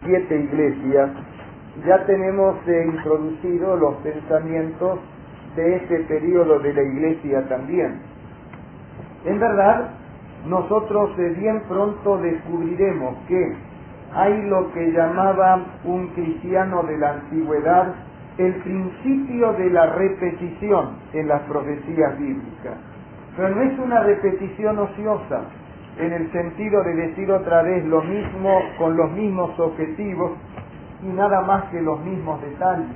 7 iglesias, ya tenemos introducido los pensamientos de este periodo de la iglesia también. En verdad, nosotros bien pronto descubriremos que hay lo que llamaban un cristiano de la antigüedad el principio de la repetición en las profecías bíblicas. Pero no es una repetición ociosa, en el sentido de decir otra vez lo mismo con los mismos objetivos y nada más que los mismos detalles.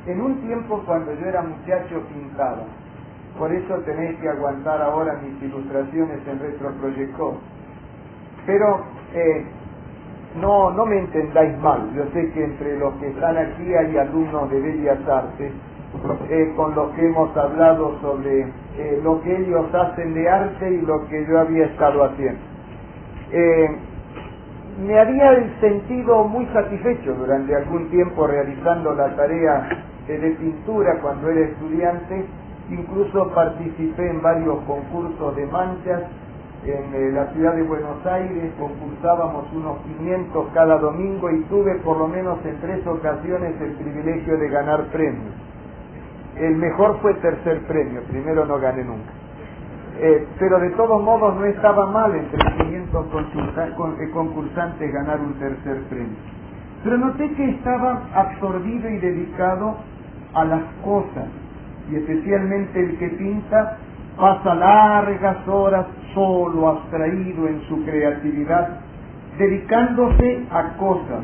En un tiempo cuando yo era muchacho pintaba, por eso tenéis que aguantar ahora mis ilustraciones en retroproyector. Pero no me entendáis mal, yo sé que entre los que están aquí hay alumnos de Bellas Artes, con los que hemos hablado sobre lo que ellos hacen de arte y lo que yo había estado haciendo. Me había sentido muy satisfecho durante algún tiempo realizando la tarea de pintura cuando era estudiante. Incluso participé en varios concursos de manchas en la ciudad de Buenos Aires, concursábamos unos 500 cada domingo y tuve por lo menos en 3 ocasiones el privilegio de ganar premios. El mejor fue tercer premio, primero no gané nunca. Pero de todos modos no estaba mal entre 500 concursantes ganar un tercer premio. Pero noté que estaba absorbido y dedicado a las cosas, y especialmente el que pinta pasa largas horas solo, abstraído en su creatividad, dedicándose a cosas,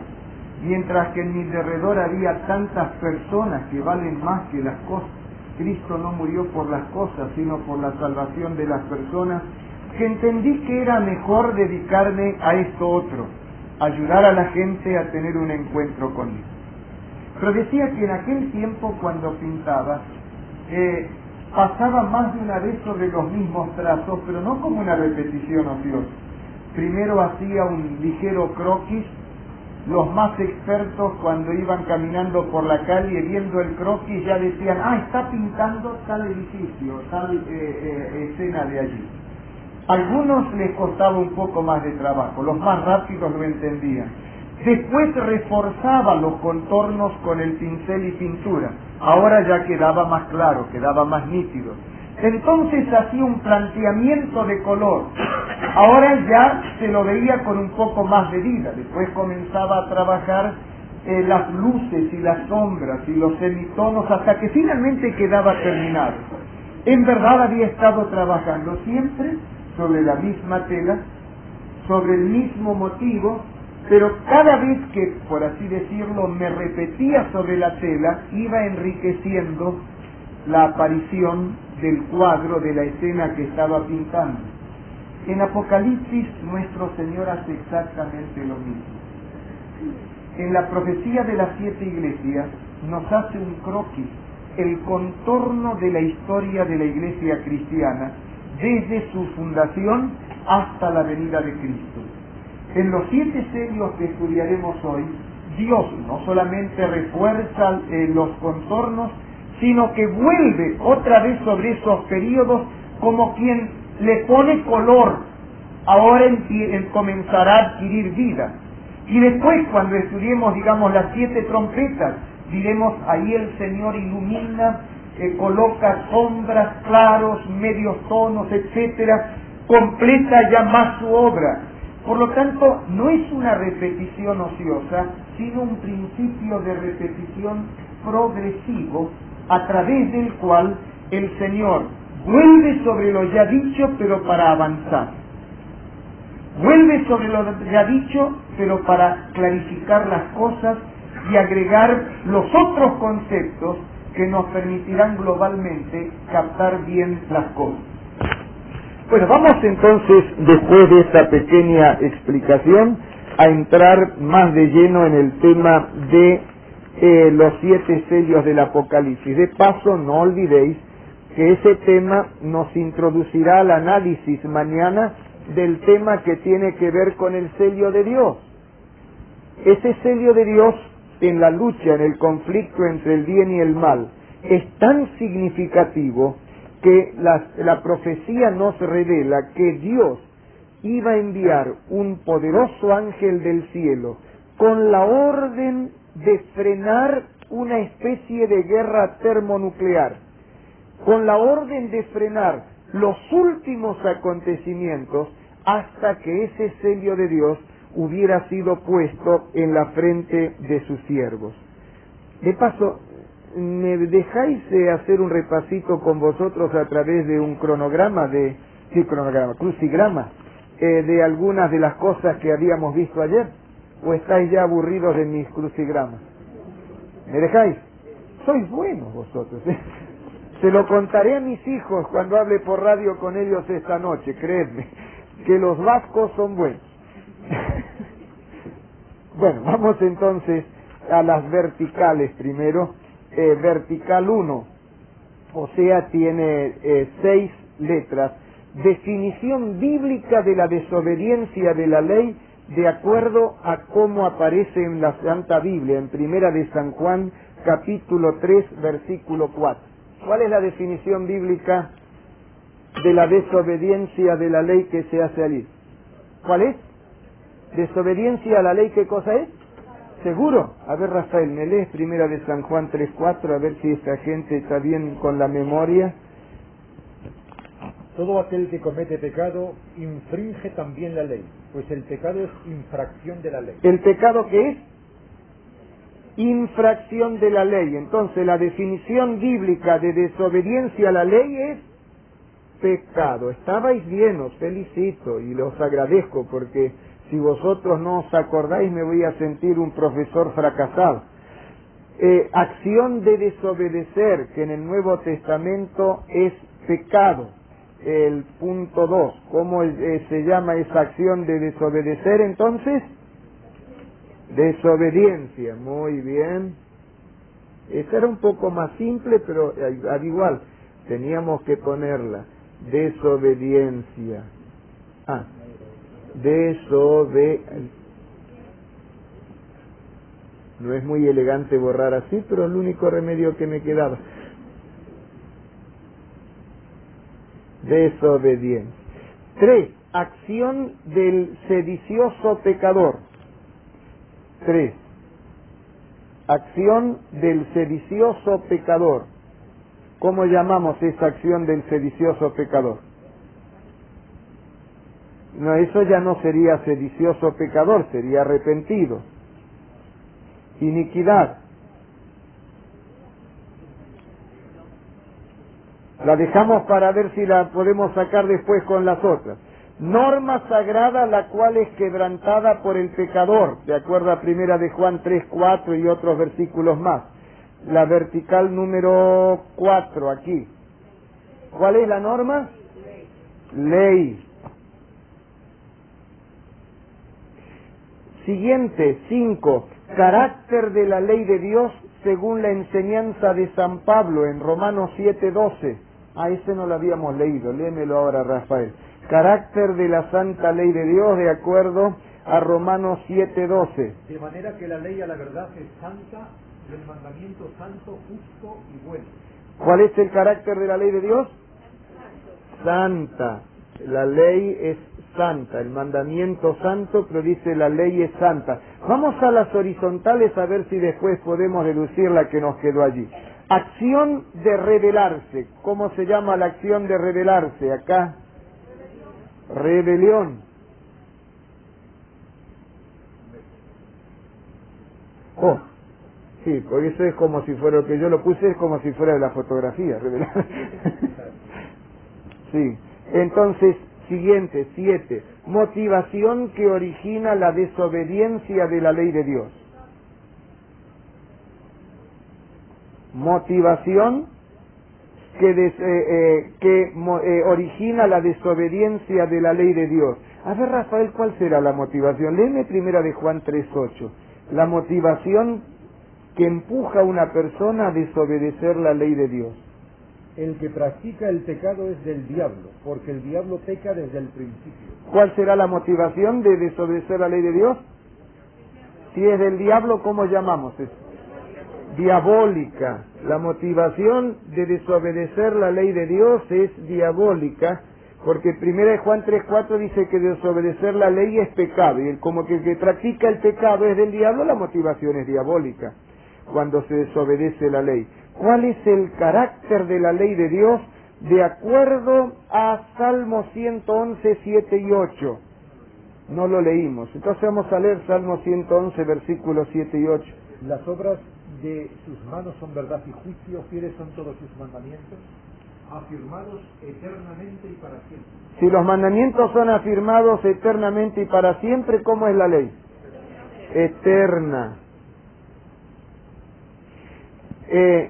mientras que en mi derredor había tantas personas que valen más que las cosas. Cristo no murió por las cosas, sino por la salvación de las personas, que entendí que era mejor dedicarme a esto otro, ayudar a la gente a tener un encuentro con Él. Pero decía que en aquel tiempo cuando pintaba, pasaba más de una vez sobre los mismos trazos, pero no como una repetición ociosa. Primero hacía un ligero croquis. Los más expertos cuando iban caminando por la calle viendo el croquis ya decían, está pintando tal edificio, tal escena de allí. A algunos les costaba un poco más de trabajo, los más rápidos lo entendían. Después reforzaba los contornos con el pincel y pintura. Ahora ya quedaba más claro, quedaba más nítido. Entonces hacía un planteamiento de color. Ahora ya se lo veía con un poco más de vida. Después comenzaba a trabajar las luces y las sombras y los semitonos hasta que finalmente quedaba terminado. En verdad había estado trabajando siempre sobre la misma tela, sobre el mismo motivo, pero cada vez que, por así decirlo, me repetía sobre la tela, iba enriqueciendo la aparición del cuadro, de la escena que estaba pintando. En Apocalipsis nuestro Señor hace exactamente lo mismo. En la profecía de las 7 iglesias nos hace un croquis, el contorno de la historia de la iglesia cristiana, desde su fundación hasta la venida de Cristo. En los 7 sellos que estudiaremos hoy, Dios no solamente refuerza los contornos, sino que vuelve otra vez sobre esos periodos como quien le pone color. Ahora comenzará a adquirir vida. Y después, cuando estudiemos, digamos, las 7 trompetas, diremos, ahí el Señor ilumina, coloca sombras, claros, medios tonos, etcétera, completa ya más su obra. Por lo tanto, no es una repetición ociosa, sino un principio de repetición progresivo, a través del cual el Señor vuelve sobre lo ya dicho, pero para avanzar. Vuelve sobre lo ya dicho, pero para clarificar las cosas y agregar los otros conceptos que nos permitirán globalmente captar bien las cosas. Bueno, vamos entonces, después de esta pequeña explicación, a entrar más de lleno en el tema de los 7 sellos del Apocalipsis. De paso, no olvidéis que ese tema nos introducirá al análisis mañana del tema que tiene que ver con el sello de Dios. Ese sello de Dios en la lucha, en el conflicto entre el bien y el mal, es tan significativo que la profecía nos revela que Dios iba a enviar un poderoso ángel del cielo con la orden de frenar una especie de guerra termonuclear, con la orden de frenar los últimos acontecimientos hasta que ese sello de Dios hubiera sido puesto en la frente de sus siervos. De paso, ¿me dejáis hacer un repasito con vosotros a través de un crucigrama, de algunas de las cosas que habíamos visto ayer? ¿O estáis ya aburridos de mis crucigramas? ¿Me dejáis? Sois buenos vosotros, ¿eh? Se lo contaré a mis hijos cuando hable por radio con ellos esta noche, creedme, que los vascos son buenos. Bueno, vamos entonces a las verticales primero. Vertical 1, o sea, tiene 6 letras. Definición bíblica de la desobediencia de la ley de acuerdo a cómo aparece en la Santa Biblia, en Primera de San Juan, capítulo 3, versículo 4. ¿Cuál es la definición bíblica de la desobediencia de la ley que se hace allí? ¿Cuál es? ¿Desobediencia a la ley qué cosa es? ¿Seguro? A ver, Rafael, ¿me lees Primera de San Juan 3:4? A ver si esta gente está bien con la memoria. Todo aquel que comete pecado infringe también la ley, pues el pecado es infracción de la ley. ¿El pecado qué es? Infracción de la ley. Entonces, la definición bíblica de desobediencia a la ley es pecado. Estabais bien, os felicito y los agradezco, porque si vosotros no os acordáis me voy a sentir un profesor fracasado. Acción de desobedecer, que en el Nuevo Testamento es pecado. El punto 2, ¿cómo se llama esa acción de desobedecer entonces? Desobediencia, muy bien. Esa era un poco más simple, pero al igual teníamos que ponerla. Desobediencia. No es muy elegante borrar así, pero es el único remedio que me quedaba. Desobediencia. 3. Acción del sedicioso pecador. 3. Acción del sedicioso pecador. ¿Cómo llamamos esa acción del sedicioso pecador? No, eso ya no sería sedicioso pecador, sería arrepentido. Iniquidad. La dejamos para ver si la podemos sacar después con las otras. Norma sagrada la cual es quebrantada por el pecador, de acuerdo a Primera de Juan 3:4 y otros versículos más. La vertical número 4 aquí. ¿Cuál es la norma? Ley. Siguiente, 5. Carácter de la ley de Dios según la enseñanza de San Pablo en Romanos 7:12. Ese no lo habíamos leído, léemelo ahora, Rafael. Carácter de la santa ley de Dios de acuerdo a Romanos 7:12. De manera que la ley a la verdad es santa y el mandamiento santo, justo y bueno. ¿Cuál es el carácter de la ley de Dios? Santa. La ley es santa, el mandamiento santo, pero dice la ley es santa. Vamos a las horizontales a ver si después podemos deducir la que nos quedó allí. Acción de rebelarse. ¿Cómo se llama la acción de rebelarse acá? Rebelión. Sí, porque eso es como si fuera, lo que yo lo puse es como si fuera de la fotografía, revelar. Sí, entonces, siguiente, 7. Motivación que origina la desobediencia de la ley de Dios. Motivación que origina la desobediencia de la ley de Dios. A ver, Rafael, ¿cuál será la motivación? Léeme Primera de Juan 3:8. La motivación que empuja a una persona a desobedecer la ley de Dios. El que practica el pecado es del diablo, porque el diablo peca desde el principio. ¿Cuál será la motivación de desobedecer la ley de Dios? Si es del diablo, ¿cómo llamamos eso? Diabólica. La motivación de desobedecer la ley de Dios es diabólica, Porque 1 Juan 3:4 dice que desobedecer la ley es pecado, y como que el que practica el pecado es del diablo, la motivación es diabólica cuando se desobedece la ley. ¿Cuál es el carácter de la ley de Dios? De acuerdo a Salmo 111, 7 y 8. No lo leímos. Entonces vamos a leer Salmo 111, versículos 7 y 8. Las obras de sus manos son verdad y juicio, fieles son todos sus mandamientos, afirmados eternamente y para siempre. Si los mandamientos son afirmados eternamente y para siempre, ¿cómo es la ley? Eterna.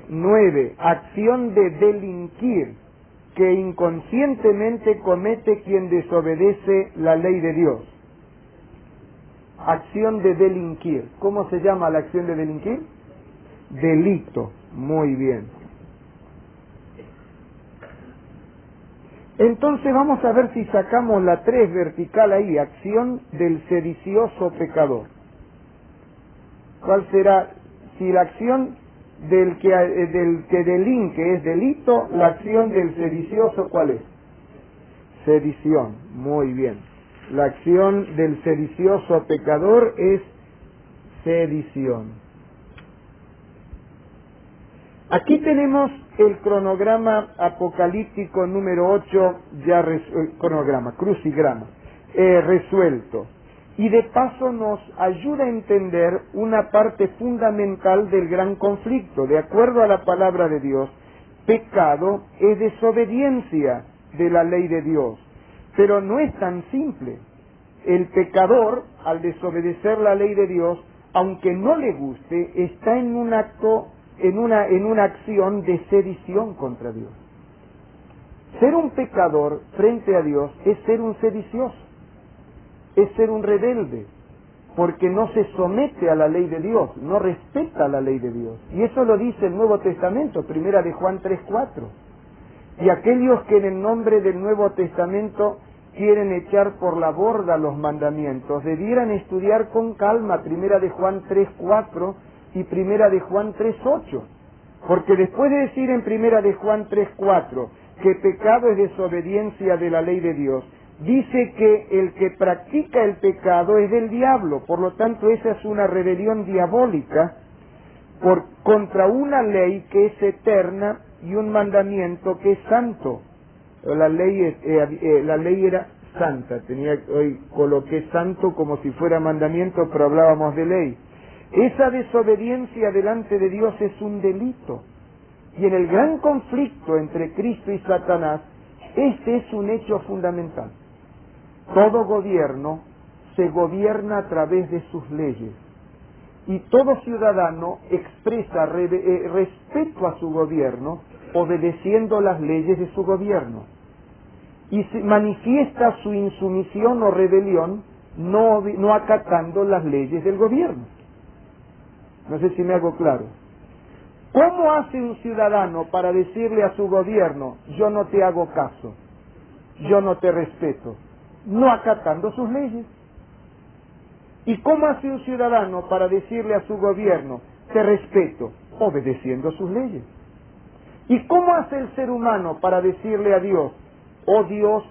9. Acción de delinquir, que inconscientemente comete quien desobedece la ley de Dios. Acción de delinquir. ¿Cómo se llama la acción de delinquir? Delito. Muy bien. Entonces vamos a ver si sacamos la 3 vertical ahí, acción del sedicioso pecador. ¿Cuál será? Si la acción del que delinque es delito, la acción del sedicioso, ¿cuál es? Sedición. Muy bien. La acción del sedicioso pecador es sedición. Aquí tenemos el cronograma apocalíptico número 8, crucigrama, resuelto. Y de paso nos ayuda a entender una parte fundamental del gran conflicto. De acuerdo a la palabra de Dios, pecado es desobediencia de la ley de Dios. Pero no es tan simple. El pecador, al desobedecer la ley de Dios, aunque no le guste, está en un acto, en una acción de sedición contra Dios. Ser un pecador frente a Dios es ser un sedicioso, es ser un rebelde, porque no se somete a la ley de Dios, no respeta la ley de Dios. Y eso lo dice el Nuevo Testamento, 1 Juan 3:4. Y aquellos que en el nombre del Nuevo Testamento quieren echar por la borda los mandamientos, debieran estudiar con calma 1 Juan 3:4 y 1 Juan 3:8. Porque después de decir en 1 Juan 3:4 que pecado es desobediencia de la ley de Dios, dice que el que practica el pecado es del diablo. Por lo tanto, esa es una rebelión diabólica contra una ley que es eterna y un mandamiento que es santo. La ley era santa. Hoy coloqué santo como si fuera mandamiento, pero hablábamos de ley. Esa desobediencia delante de Dios es un delito. Y en el gran conflicto entre Cristo y Satanás, este es un hecho fundamental. Todo gobierno se gobierna a través de sus leyes. Y todo ciudadano expresa respeto a su gobierno obedeciendo las leyes de su gobierno. Y manifiesta su insumisión o rebelión no acatando las leyes del gobierno. No sé si me hago claro. ¿Cómo hace un ciudadano para decirle a su gobierno, yo no te hago caso, yo no te respeto? No acatando sus leyes. ¿Y cómo hace un ciudadano para decirle a su gobierno, te respeto? Obedeciendo sus leyes. ¿Y cómo hace el ser humano para decirle a Dios, oh Dios,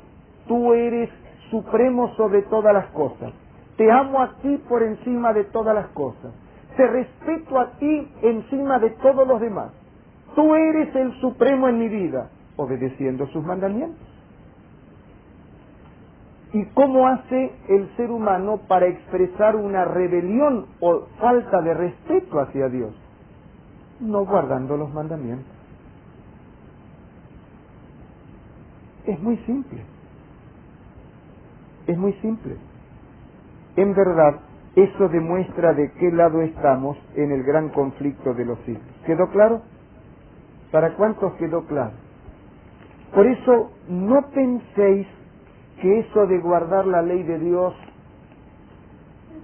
tú eres supremo sobre todas las cosas, te amo a ti por encima de todas las cosas, te respeto a ti encima de todos los demás, tú eres el supremo en mi vida? Obedeciendo sus mandamientos. ¿Y cómo hace el ser humano para expresar una rebelión o falta de respeto hacia Dios? No guardando los mandamientos. Es muy simple. Es muy simple. En verdad, eso demuestra de qué lado estamos en el gran conflicto de los siglos. ¿Quedó claro? ¿Para cuántos quedó claro? Por eso, no penséis que eso de guardar la ley de Dios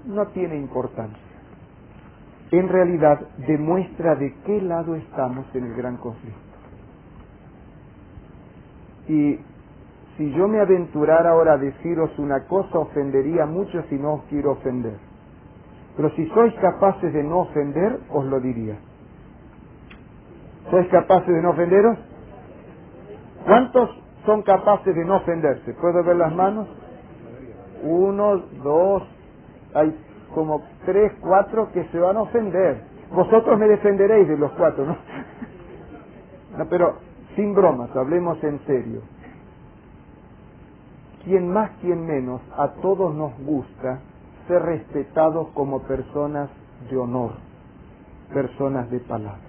no tiene importancia. En realidad, demuestra de qué lado estamos en el gran conflicto. Y si yo me aventurara ahora a deciros una cosa, ofendería mucho si no os quiero ofender. Pero si sois capaces de no ofender, os lo diría. ¿Sois capaces de no ofenderos? ¿Cuántos son capaces de no ofenderse? ¿Puedo ver las manos? 1, 2, hay como 3, 4 que se van a ofender. Vosotros me defenderéis de los 4, ¿no? No, pero sin bromas, hablemos en serio. Quien más, quien menos, a todos nos gusta ser respetados como personas de honor, personas de palabra.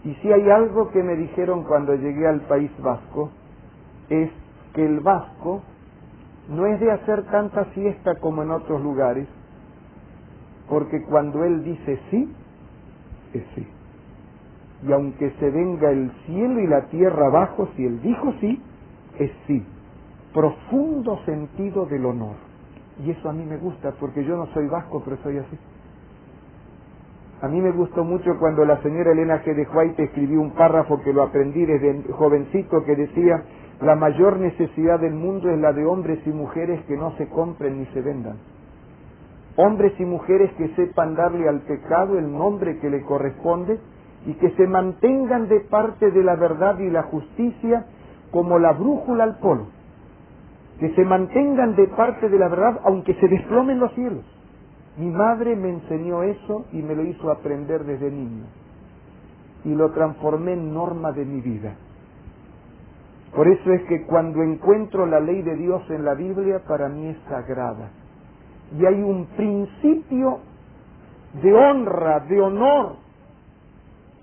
Y si hay algo que me dijeron cuando llegué al País Vasco, es que el vasco no es de hacer tanta siesta como en otros lugares, porque cuando él dice sí, es sí. Y aunque se venga el cielo y la tierra abajo, si él dijo sí, es sí. Profundo sentido del honor. Y eso a mí me gusta, porque yo no soy vasco, pero soy así. A mí me gustó mucho cuando la señora Elena G. de White escribió un párrafo que lo aprendí desde jovencito, que decía: la mayor necesidad del mundo es la de hombres y mujeres que no se compren ni se vendan. Hombres y mujeres que sepan darle al pecado el nombre que le corresponde y que se mantengan de parte de la verdad y la justicia como la brújula al polo. Que se mantengan de parte de la verdad aunque se desplomen los cielos. Mi madre me enseñó eso y me lo hizo aprender desde niño. Y lo transformé en norma de mi vida. Por eso es que cuando encuentro la ley de Dios en la Biblia, para mí es sagrada. Y hay un principio de honra, de honor,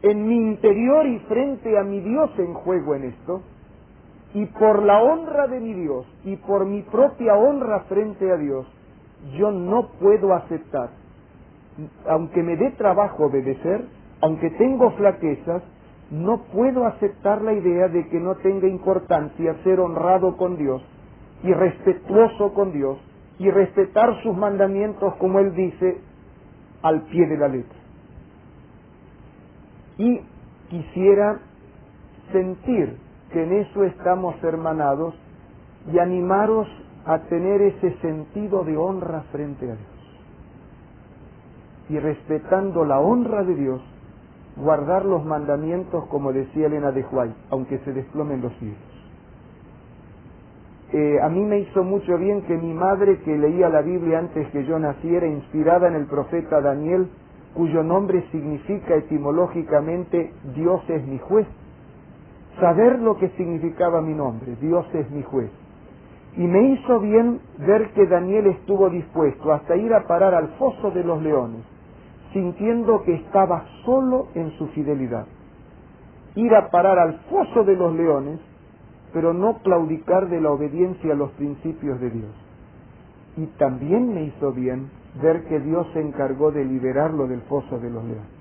en mi interior y frente a mi Dios en juego en esto. Y por la honra de mi Dios y por mi propia honra frente a Dios, yo no puedo aceptar, aunque me dé trabajo obedecer, aunque tengo flaquezas, no puedo aceptar la idea de que no tenga importancia ser honrado con Dios y respetuoso con Dios y respetar sus mandamientos, como Él dice, al pie de la letra. Y quisiera sentir que en eso estamos hermanados y animaros a tener ese sentido de honra frente a Dios. Y respetando la honra de Dios, guardar los mandamientos, como decía Elena de White, aunque se desplomen los cielos. A mí me hizo mucho bien que mi madre, que leía la Biblia antes que yo naciera, inspirada en el profeta Daniel, cuyo nombre significa etimológicamente Dios es mi juez, saber lo que significaba mi nombre, Dios es mi juez. Y me hizo bien ver que Daniel estuvo dispuesto hasta ir a parar al foso de los leones, sintiendo que estaba solo en su fidelidad. Ir a parar al foso de los leones, pero no claudicar de la obediencia a los principios de Dios. Y también me hizo bien ver que Dios se encargó de liberarlo del foso de los leones.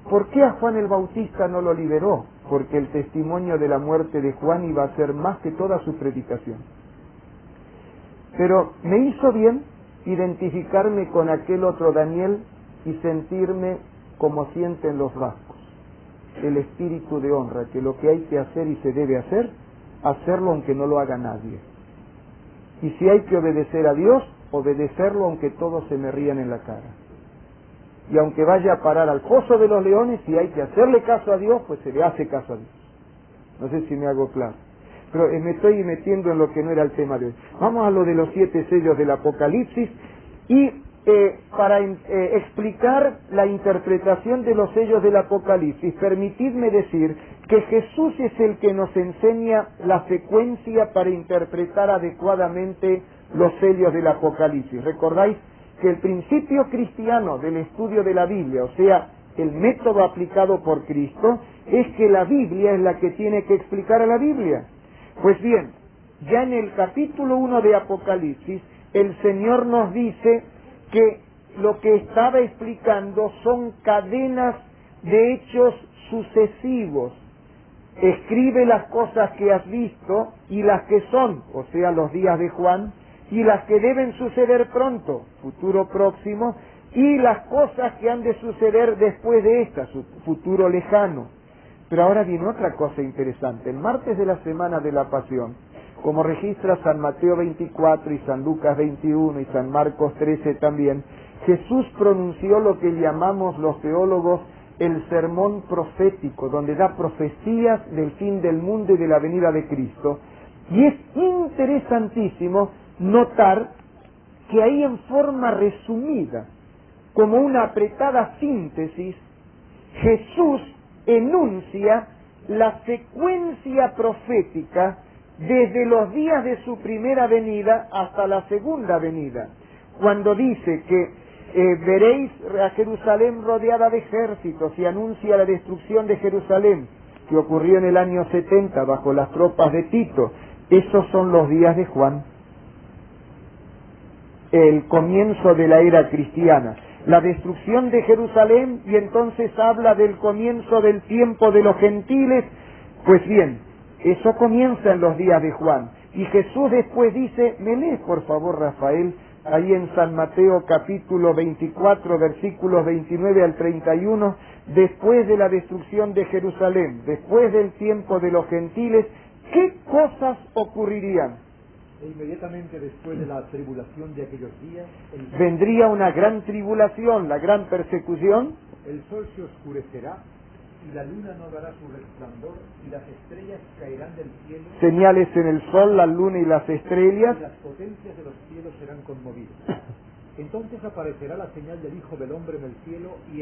¿Por qué a Juan el Bautista no lo liberó? Porque el testimonio de la muerte de Juan iba a ser más que toda su predicación. Pero me hizo bien identificarme con aquel otro Daniel y sentirme como sienten los vascos, el espíritu de honra, que lo que hay que hacer y se debe hacer, hacerlo aunque no lo haga nadie. Y si hay que obedecer a Dios, obedecerlo aunque todos se me rían en la cara. Y aunque vaya a parar al foso de los leones, si hay que hacerle caso a Dios, pues se le hace caso a Dios. No sé si me hago claro. Pero me estoy metiendo en lo que no era el tema de hoy. Vamos a lo de los 7 sellos del Apocalipsis y para explicar la interpretación de los sellos del Apocalipsis, permitidme decir que Jesús es el que nos enseña la secuencia para interpretar adecuadamente los sellos del Apocalipsis. ¿Recordáis que el principio cristiano del estudio de la Biblia, o sea, el método aplicado por Cristo, es que la Biblia es la que tiene que explicar a la Biblia? Pues bien, ya en el capítulo 1 de Apocalipsis, el Señor nos dice que lo que estaba explicando son cadenas de hechos sucesivos. Escribe las cosas que has visto y las que son, o sea, los días de Juan, y las que deben suceder pronto, futuro próximo, y las cosas que han de suceder después de estas, futuro lejano. Pero ahora viene otra cosa interesante. El martes de la semana de la Pasión, como registra San Mateo 24 y San Lucas 21 y San Marcos 13 también, Jesús pronunció lo que llamamos los teólogos el sermón profético, donde da profecías del fin del mundo y de la venida de Cristo. Y es interesantísimo notar que ahí en forma resumida, como una apretada síntesis, Jesús enuncia la secuencia profética desde los días de su primera venida hasta la segunda venida, cuando dice que veréis a Jerusalén rodeada de ejércitos, y anuncia la destrucción de Jerusalén, que ocurrió en el año 70 bajo las tropas de Tito. Esos son los días de Juan, el comienzo de la era cristiana, la destrucción de Jerusalén, y entonces habla del comienzo del tiempo de los gentiles. Pues bien, eso comienza en los días de Juan, y Jesús después dice, me lees por favor, Rafael, ahí en San Mateo capítulo 24, versículos 29 al 31, después de la destrucción de Jerusalén, después del tiempo de los gentiles, ¿qué cosas ocurrirían? E inmediatamente después de la tribulación de aquellos días, vendría una gran tribulación, la gran persecución. El sol se oscurecerá y la luna no dará su resplandor y las estrellas caerán del cielo. Señales en el sol, la luna y las estrellas. Y las potencias de los cielos serán conmovidas. Entonces aparecerá la señal del Hijo del Hombre en el cielo, y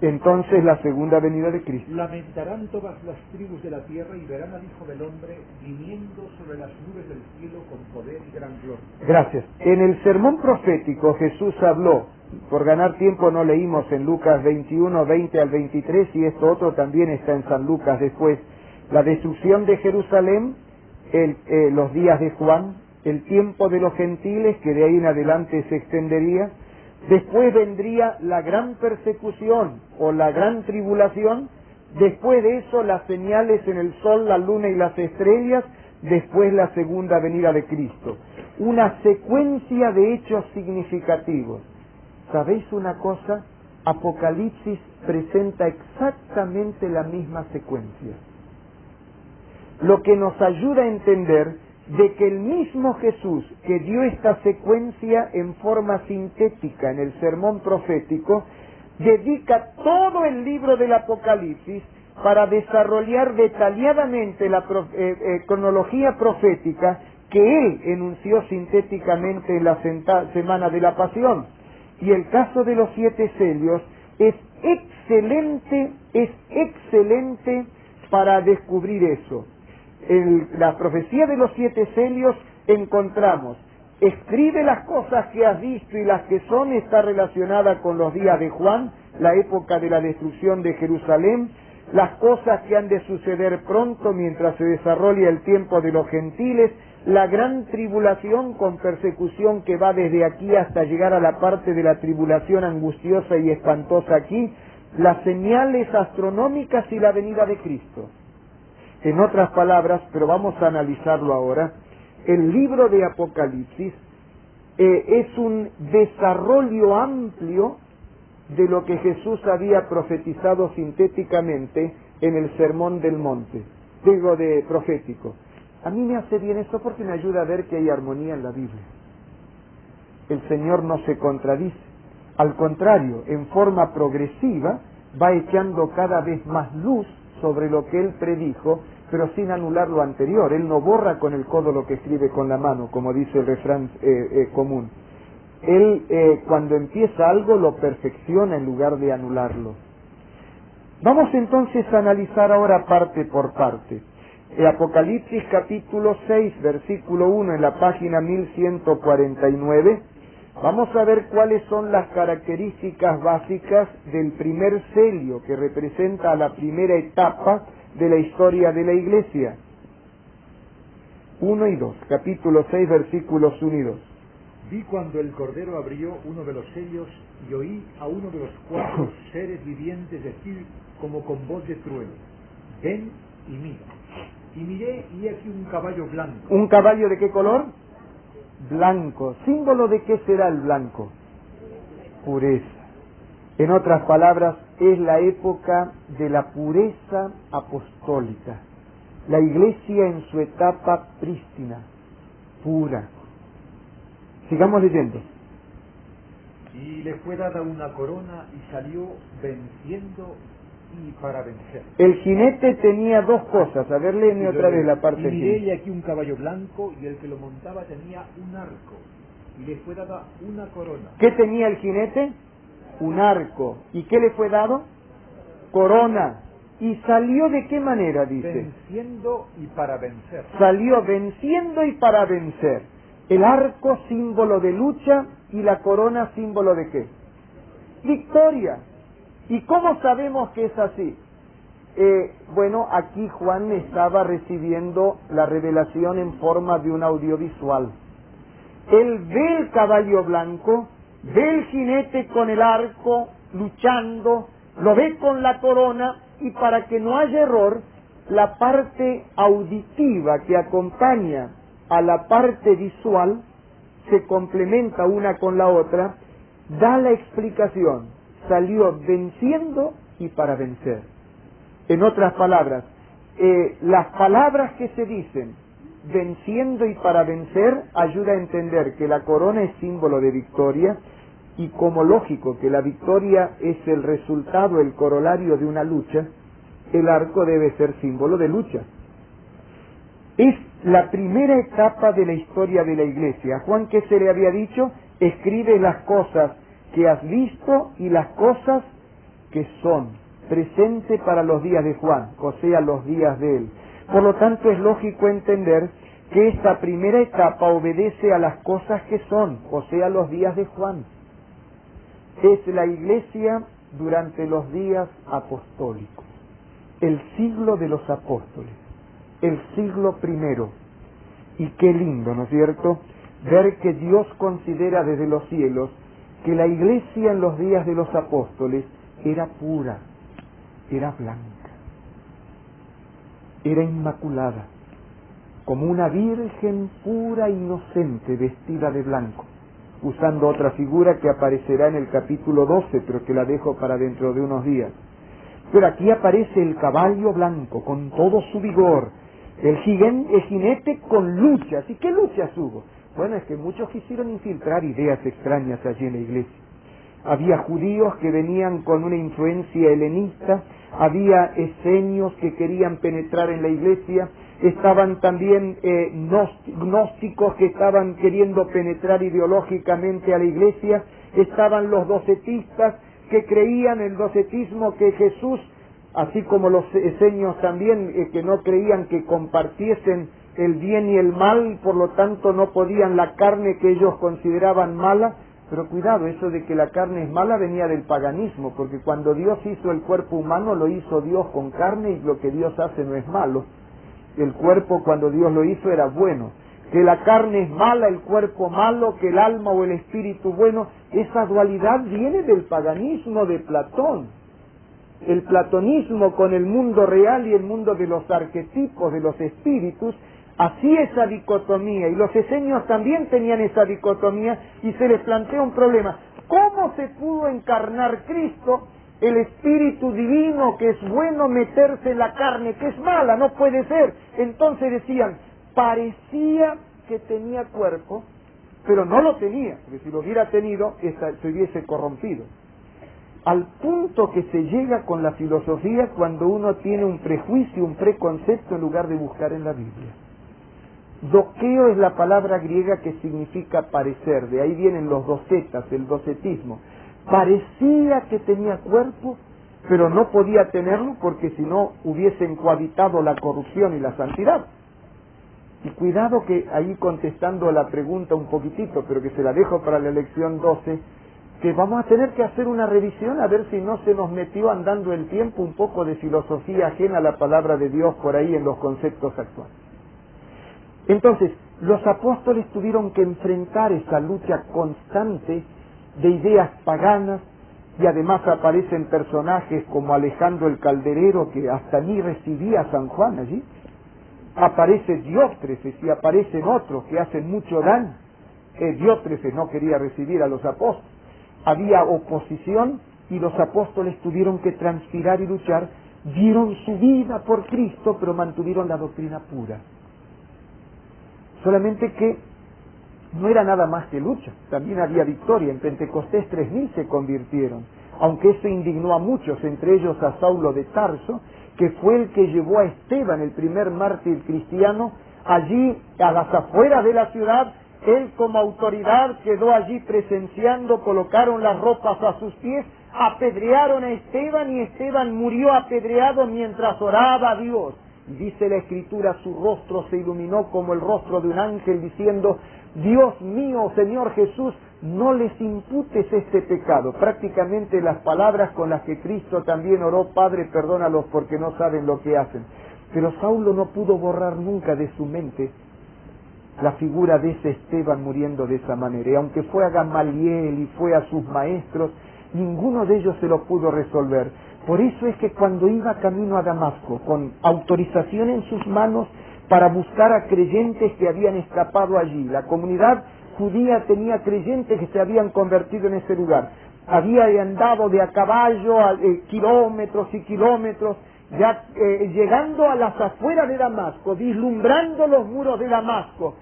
entonces la segunda venida de Cristo. Lamentarán todas las tribus de la tierra y verán al Hijo del Hombre viniendo sobre las nubes del cielo con poder y gran gloria. Gracias. En el sermón profético Jesús habló, por ganar tiempo no leímos en Lucas 21, 20 al 23, y esto otro también está en San Lucas después, la destrucción de Jerusalén, los días de Juan, el tiempo de los gentiles, que de ahí en adelante se extendería. Después vendría la gran persecución o la gran tribulación. Después de eso las señales en el sol, la luna y las estrellas. Después la segunda venida de Cristo. Una secuencia de hechos significativos. ¿Sabéis una cosa? Apocalipsis presenta exactamente la misma secuencia. Lo que nos ayuda a entender de que el mismo Jesús que dio esta secuencia en forma sintética en el sermón profético, dedica todo el libro del Apocalipsis para desarrollar detalladamente la cronología profética que él enunció sintéticamente en la semana de la Pasión. Y el caso de los 7 sellos es excelente para descubrir eso. En la profecía de los 7 sellos encontramos, escribe las cosas que has visto, y las que son está relacionada con los días de Juan, la época de la destrucción de Jerusalén, las cosas que han de suceder pronto mientras se desarrolla el tiempo de los gentiles, la gran tribulación con persecución que va desde aquí hasta llegar a la parte de la tribulación angustiosa y espantosa aquí, las señales astronómicas y la venida de Cristo. En otras palabras, pero vamos a analizarlo ahora, el libro de Apocalipsis es un desarrollo amplio de lo que Jesús había profetizado sintéticamente en el Sermón del Monte, digo de profético. A mí me hace bien esto porque me ayuda a ver que hay armonía en la Biblia. El Señor no se contradice, al contrario, en forma progresiva va echando cada vez más luz sobre lo que él predijo, pero sin anular lo anterior. Él no borra con el codo lo que escribe con la mano, como dice el refrán común. Él cuando empieza algo lo perfecciona en lugar de anularlo. Vamos entonces a analizar ahora parte por parte. Apocalipsis capítulo 6, versículo 1 en la página 1149. Vamos a ver cuáles son las características básicas del primer sello que representa la primera etapa de la historia de la Iglesia. 1 y 2, capítulo 6, versículos 1 y 2. Vi cuando el Cordero abrió uno de los sellos y oí a uno de los 4 seres vivientes decir como con voz de trueno: ven y mira. Y miré y aquí un caballo blanco. ¿Un caballo de qué color? Blanco. ¿Símbolo de qué será el blanco? Pureza. En otras palabras, es la época de la pureza apostólica. La Iglesia en su etapa prístina, pura. Sigamos leyendo. Y le fue dada una corona y salió venciendo y para vencer. El jinete tenía dos cosas. A ver, léeme otra vez la parte y del miré jinete. y aquí un caballo blanco, y el que lo montaba tenía un arco, y le fue dada una corona. ¿Qué tenía el jinete? Un arco. ¿Y qué le fue dado? Corona. ¿Y salió de qué manera, dice? Venciendo y para vencer. Salió venciendo y para vencer. El arco símbolo de lucha y la corona símbolo de qué? Victoria. ¿Y cómo sabemos que es así? Bueno, aquí Juan estaba recibiendo la revelación en forma de un audiovisual. Él ve el caballo blanco, ve el jinete con el arco luchando, lo ve con la corona, y para que no haya error, la parte auditiva que acompaña a la parte visual se complementa una con la otra, da la explicación. Salió venciendo y para vencer. En otras palabras, las palabras que se dicen venciendo y para vencer ayuda a entender que la corona es símbolo de victoria, y como lógico que la victoria es el resultado, el corolario de una lucha, el arco debe ser símbolo de lucha. Es la primera etapa de la historia de la Iglesia. A Juan, ¿qué se le había dicho? Escribe las cosas que has visto y las cosas que son, presente para los días de Juan, o sea, los días de él. Por lo tanto, es lógico entender que esta primera etapa obedece a las cosas que son, o sea, los días de Juan. Es la Iglesia durante los días apostólicos, el siglo de los apóstoles, el siglo primero. Y qué lindo, ¿no es cierto?, ver que Dios considera desde los cielos que la Iglesia en los días de los apóstoles era pura, era blanca, era inmaculada, como una virgen pura, inocente, vestida de blanco, usando otra figura que aparecerá en el capítulo 12, pero que la dejo para dentro de unos días. Pero aquí aparece el caballo blanco con todo su vigor, el jinete con luchas. ¿Y qué luchas hubo? Bueno, es que muchos quisieron infiltrar ideas extrañas allí en la iglesia. Había judíos que venían con una influencia helenista, había esenios que querían penetrar en la iglesia, estaban también gnósticos que estaban queriendo penetrar ideológicamente a la iglesia, estaban los docetistas que creían el docetismo que Jesús, así como los esenios también, que no creían que compartiesen el bien y el mal, por lo tanto no podían la carne que ellos consideraban mala. Pero cuidado, eso de que la carne es mala venía del paganismo, porque cuando Dios hizo el cuerpo humano, lo hizo Dios con carne, y lo que Dios hace no es malo. El cuerpo, cuando Dios lo hizo, era bueno. Que la carne es mala, el cuerpo malo, que el alma o el espíritu bueno, esa dualidad viene del paganismo de Platón. El platonismo con el mundo real y el mundo de los arquetipos, de los espíritus, hacía esa dicotomía, y los esenios también tenían esa dicotomía, y se les plantea un problema. ¿Cómo se pudo encarnar Cristo, el Espíritu Divino, que es bueno, meterse en la carne, que es mala? No puede ser. Entonces decían, parecía que tenía cuerpo, pero no lo tenía, porque si lo hubiera tenido, se hubiese corrompido. Al punto que se llega con la filosofía cuando uno tiene un prejuicio, un preconcepto, en lugar de buscar en la Biblia. Doqueo es la palabra griega que significa parecer, de ahí vienen los docetas, el docetismo. Parecía que tenía cuerpo, pero no podía tenerlo porque si no hubiesen cohabitado la corrupción y la santidad. Y cuidado que ahí, contestando la pregunta un poquitito, pero que se la dejo para la lección 12, que vamos a tener que hacer una revisión a ver si no se nos metió andando el tiempo un poco de filosofía ajena a la palabra de Dios por ahí en los conceptos actuales. Entonces, los apóstoles tuvieron que enfrentar esa lucha constante de ideas paganas, y además aparecen personajes como Alejandro el Calderero, que hasta ni recibía a San Juan allí. Aparece Diótrefes y aparecen otros que hacen mucho daño. Diótrefes no quería recibir a los apóstoles. Había oposición y los apóstoles tuvieron que transpirar y luchar. Dieron su vida por Cristo, pero mantuvieron la doctrina pura. Solamente que no era nada más que lucha, también había victoria. En Pentecostés 3.000 se convirtieron. aunque eso indignó a muchos, entre ellos a Saulo de Tarso, que fue el que llevó a Esteban, el primer mártir cristiano, allí a las afueras de la ciudad. Él como autoridad quedó allí presenciando, colocaron las ropas a sus pies, apedrearon a Esteban y Esteban murió apedreado mientras oraba a Dios. Dice la Escritura, su rostro se iluminó como el rostro de un ángel diciendo: Dios mío, Señor Jesús, no les imputes este pecado. Prácticamente las palabras con las que Cristo también oró: Padre, perdónalos porque no saben lo que hacen. Pero Saulo no pudo borrar nunca de su mente la figura de ese Esteban muriendo de esa manera. Y aunque fue a Gamaliel y fue a sus maestros, ninguno de ellos se lo pudo resolver. Por eso es que cuando iba camino a Damasco, con autorización en sus manos para buscar a creyentes que habían escapado allí, la comunidad judía tenía creyentes que se habían convertido en ese lugar. Había andado de a caballo kilómetros y kilómetros, ya llegando a las afueras de Damasco, vislumbrando los muros de Damasco,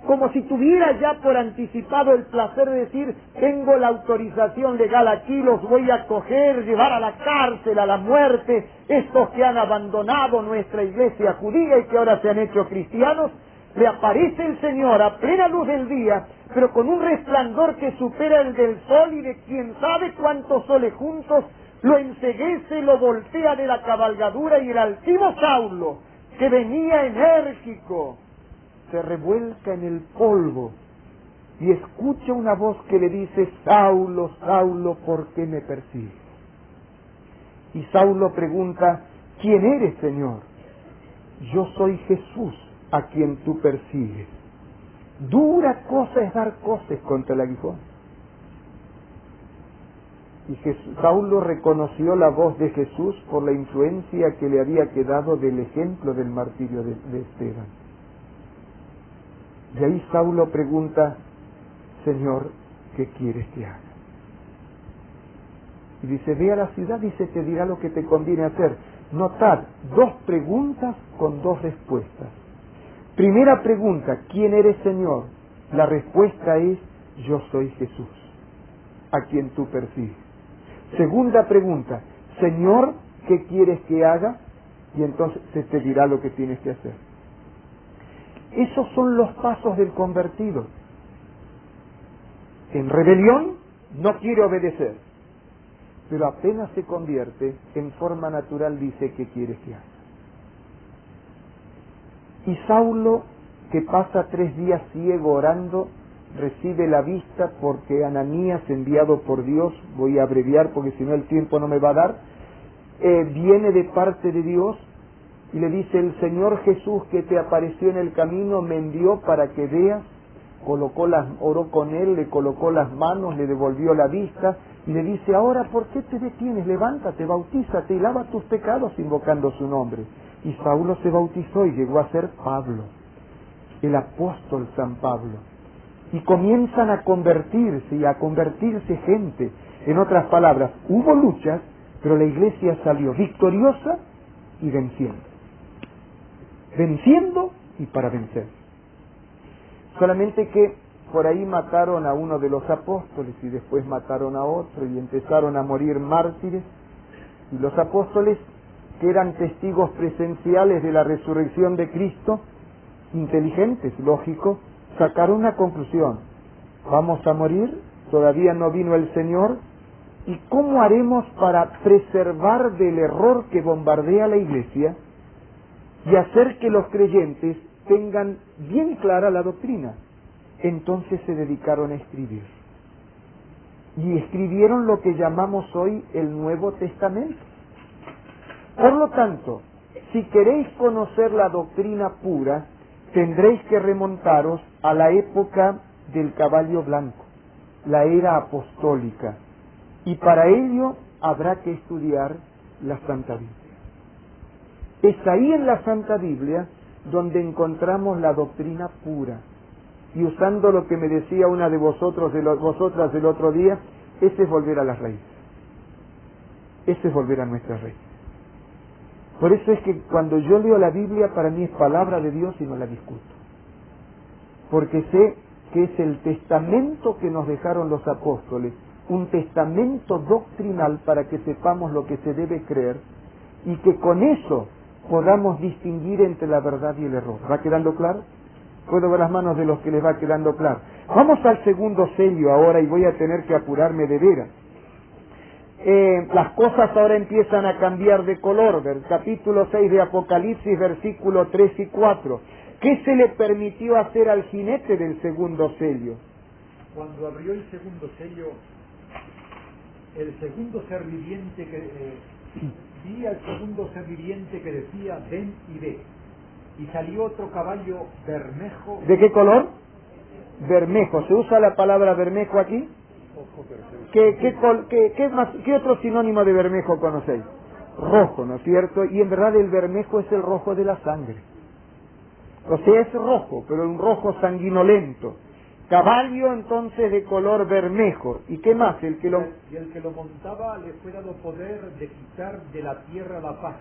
como si tuviera ya por anticipado el placer de decir: tengo la autorización legal aquí, los voy a coger, llevar a la cárcel, a la muerte, estos que han abandonado nuestra iglesia judía y que ahora se han hecho cristianos. Le aparece el Señor a plena luz del día, pero con un resplandor que supera el del sol y de quién sabe cuántos soles juntos, lo enceguece, lo voltea de la cabalgadura y el altivo Saulo, que venía enérgico, se revuelca en el polvo y escucha una voz que le dice: Saulo, Saulo, ¿por qué me persigues? Y Saulo pregunta: ¿quién eres, Señor? Yo soy Jesús, a quien tú persigues. Dura cosa es dar coces contra el aguijón. Y Saulo reconoció la voz de Jesús por la influencia que le había quedado del ejemplo del martirio de Esteban. Y ahí Saulo pregunta: Señor, ¿qué quieres que haga? Y dice: ve a la ciudad y se te dirá lo que te conviene hacer. Notad, 2 preguntas con 2 respuestas. Primera pregunta: ¿quién eres, Señor? La respuesta es: yo soy Jesús, a quien tú persigues. Segunda pregunta: Señor, ¿qué quieres que haga? Y entonces se te dirá lo que tienes que hacer. Esos son los pasos del convertido. En rebelión no quiere obedecer, pero apenas se convierte, en forma natural dice: ¿qué quieres que haga? Y Saulo, que pasa 3 días ciego orando, recibe la vista porque Ananías, enviado por Dios, voy a abreviar porque si no el tiempo no me va a dar, viene de parte de Dios y le dice: el Señor Jesús que te apareció en el camino me envió para que veas. Oró con él, le colocó las manos, le devolvió la vista y le dice: ahora, ¿por qué te detienes? Levántate, bautízate y lava tus pecados invocando su nombre. Y Saulo se bautizó y llegó a ser Pablo, el apóstol San Pablo. Y comienzan a convertirse y a convertirse gente. En otras palabras, hubo luchas, pero la iglesia salió victoriosa y venciendo. Venciendo y para vencer. Solamente que por ahí mataron a uno de los apóstoles y después mataron a otro y empezaron a morir mártires. Y los apóstoles, que eran testigos presenciales de la resurrección de Cristo, inteligentes, lógico, sacaron una conclusión: vamos a morir, todavía no vino el Señor, ¿y cómo haremos para preservar del error que bombardea la iglesia y hacer que los creyentes tengan bien clara la doctrina? Entonces se dedicaron a escribir. Y escribieron lo que llamamos hoy el Nuevo Testamento. Por lo tanto, si queréis conocer la doctrina pura, tendréis que remontaros a la época del caballo blanco, la era apostólica, y para ello habrá que estudiar la Santa Biblia. Es ahí en la Santa Biblia donde encontramos la doctrina pura. Y usando lo que me decía una de vosotras del otro día, ese es volver a las raíces. Ese es volver a nuestras raíces. Por eso es que cuando yo leo la Biblia, para mí es palabra de Dios y no la discuto. Porque sé que es el testamento que nos dejaron los apóstoles, un testamento doctrinal para que sepamos lo que se debe creer y que con eso podamos distinguir entre la verdad y el error. ¿Va quedando claro? Puedo ver las manos de los que les va quedando claro. Vamos al segundo sello ahora y voy a tener que apurarme de veras. Las cosas ahora empiezan a cambiar de color. Capítulo 6 de Apocalipsis, versículos 3 y 4. ¿Qué se le permitió hacer al jinete del segundo sello? Cuando abrió el segundo sello, el segundo ser viviente vi al segundo ser viviente que decía, ven y ve. Y salió otro caballo bermejo. ¿De qué color? Bermejo. ¿Se usa la palabra bermejo aquí? ¿Qué otro sinónimo de bermejo conocéis? Rojo, ¿no es cierto? Y en verdad el bermejo es el rojo de la sangre. O sea, es rojo, pero un rojo sanguinolento. Caballo entonces de color bermejo. ¿Y qué más? Y el que lo montaba le fue dado poder de quitar de la tierra la paz,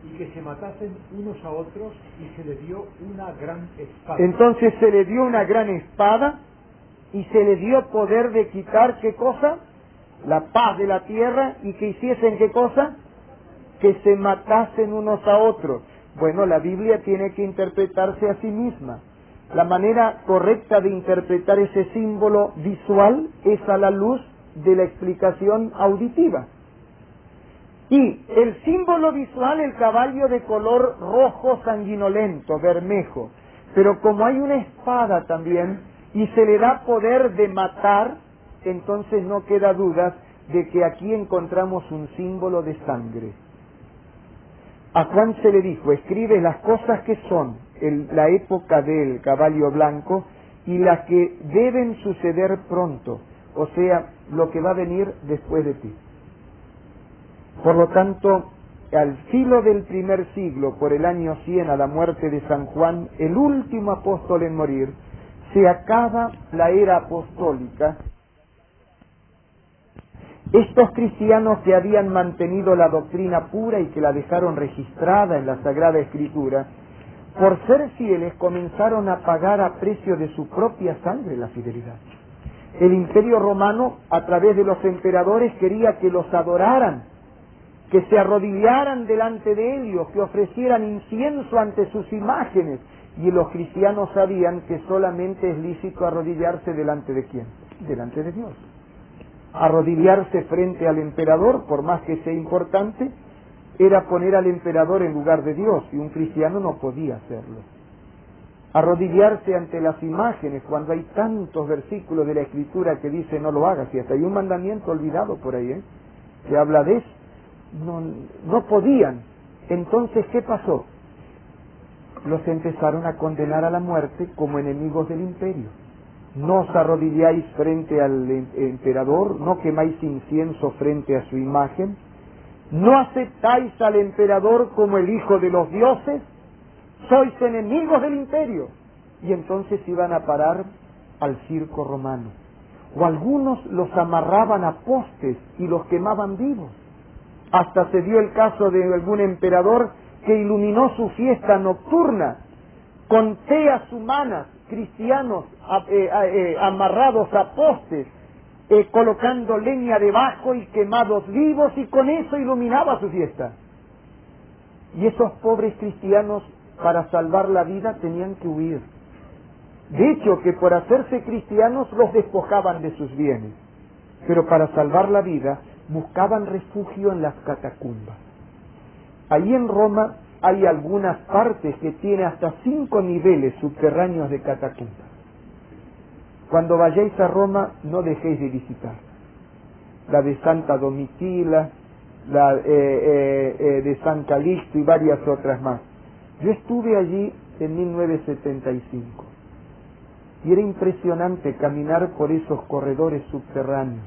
y que se matasen unos a otros, y se le dio una gran espada. Entonces se le dio una gran espada y se le dio poder de quitar, ¿qué cosa? La paz de la tierra, y que hiciesen, ¿qué cosa? Que se matasen unos a otros. Bueno, la Biblia tiene que interpretarse a sí misma. La manera correcta de interpretar ese símbolo visual es a la luz de la explicación auditiva. Y el símbolo visual, el caballo de color rojo sanguinolento, bermejo. Pero como hay una espada también, y se le da poder de matar, entonces no queda duda de que aquí encontramos un símbolo de sangre. A Juan se le dijo, escribe las cosas que son la época del caballo blanco y las que deben suceder pronto, o sea, lo que va a venir después de ti. Por lo tanto, al filo del primer siglo, por el año 100 a la muerte de San Juan, el último apóstol en morir, se acaba la era apostólica. Estos cristianos que habían mantenido la doctrina pura y que la dejaron registrada en la Sagrada Escritura, por ser fieles comenzaron a pagar a precio de su propia sangre la fidelidad. El Imperio Romano, a través de los emperadores, quería que los adoraran, que se arrodillaran delante de ellos, que ofrecieran incienso ante sus imágenes, y los cristianos sabían que solamente es lícito arrodillarse delante de ¿quién? Delante de Dios. Arrodillarse frente al emperador, por más que sea importante, era poner al emperador en lugar de Dios, y un cristiano no podía hacerlo. Arrodillarse ante las imágenes, cuando hay tantos versículos de la Escritura que dice no lo hagas, y hasta hay un mandamiento olvidado por ahí, que habla de eso, no podían. Entonces, ¿qué pasó? Los empezaron a condenar a la muerte como enemigos del imperio. No os arrodilláis frente al emperador, no quemáis incienso frente a su imagen, no aceptáis al emperador como el hijo de los dioses, sois enemigos del imperio. Y entonces iban a parar al circo romano. O algunos los amarraban a postes y los quemaban vivos. Hasta se dio el caso de algún emperador que iluminó su fiesta nocturna con teas humanas, cristianos amarrados a postes, colocando leña debajo y quemados vivos, y con eso iluminaba su fiesta. Y esos pobres cristianos, para salvar la vida, tenían que huir. De hecho, que por hacerse cristianos los despojaban de sus bienes, pero para salvar la vida buscaban refugio en las catacumbas. Ahí en Roma hay algunas partes que tienen hasta 5 niveles subterráneos de catacumbas. Cuando vayáis a Roma, no dejéis de visitar. La de Santa Domitila, la de San Calixto y varias otras más. Yo estuve allí en 1975 y era impresionante caminar por esos corredores subterráneos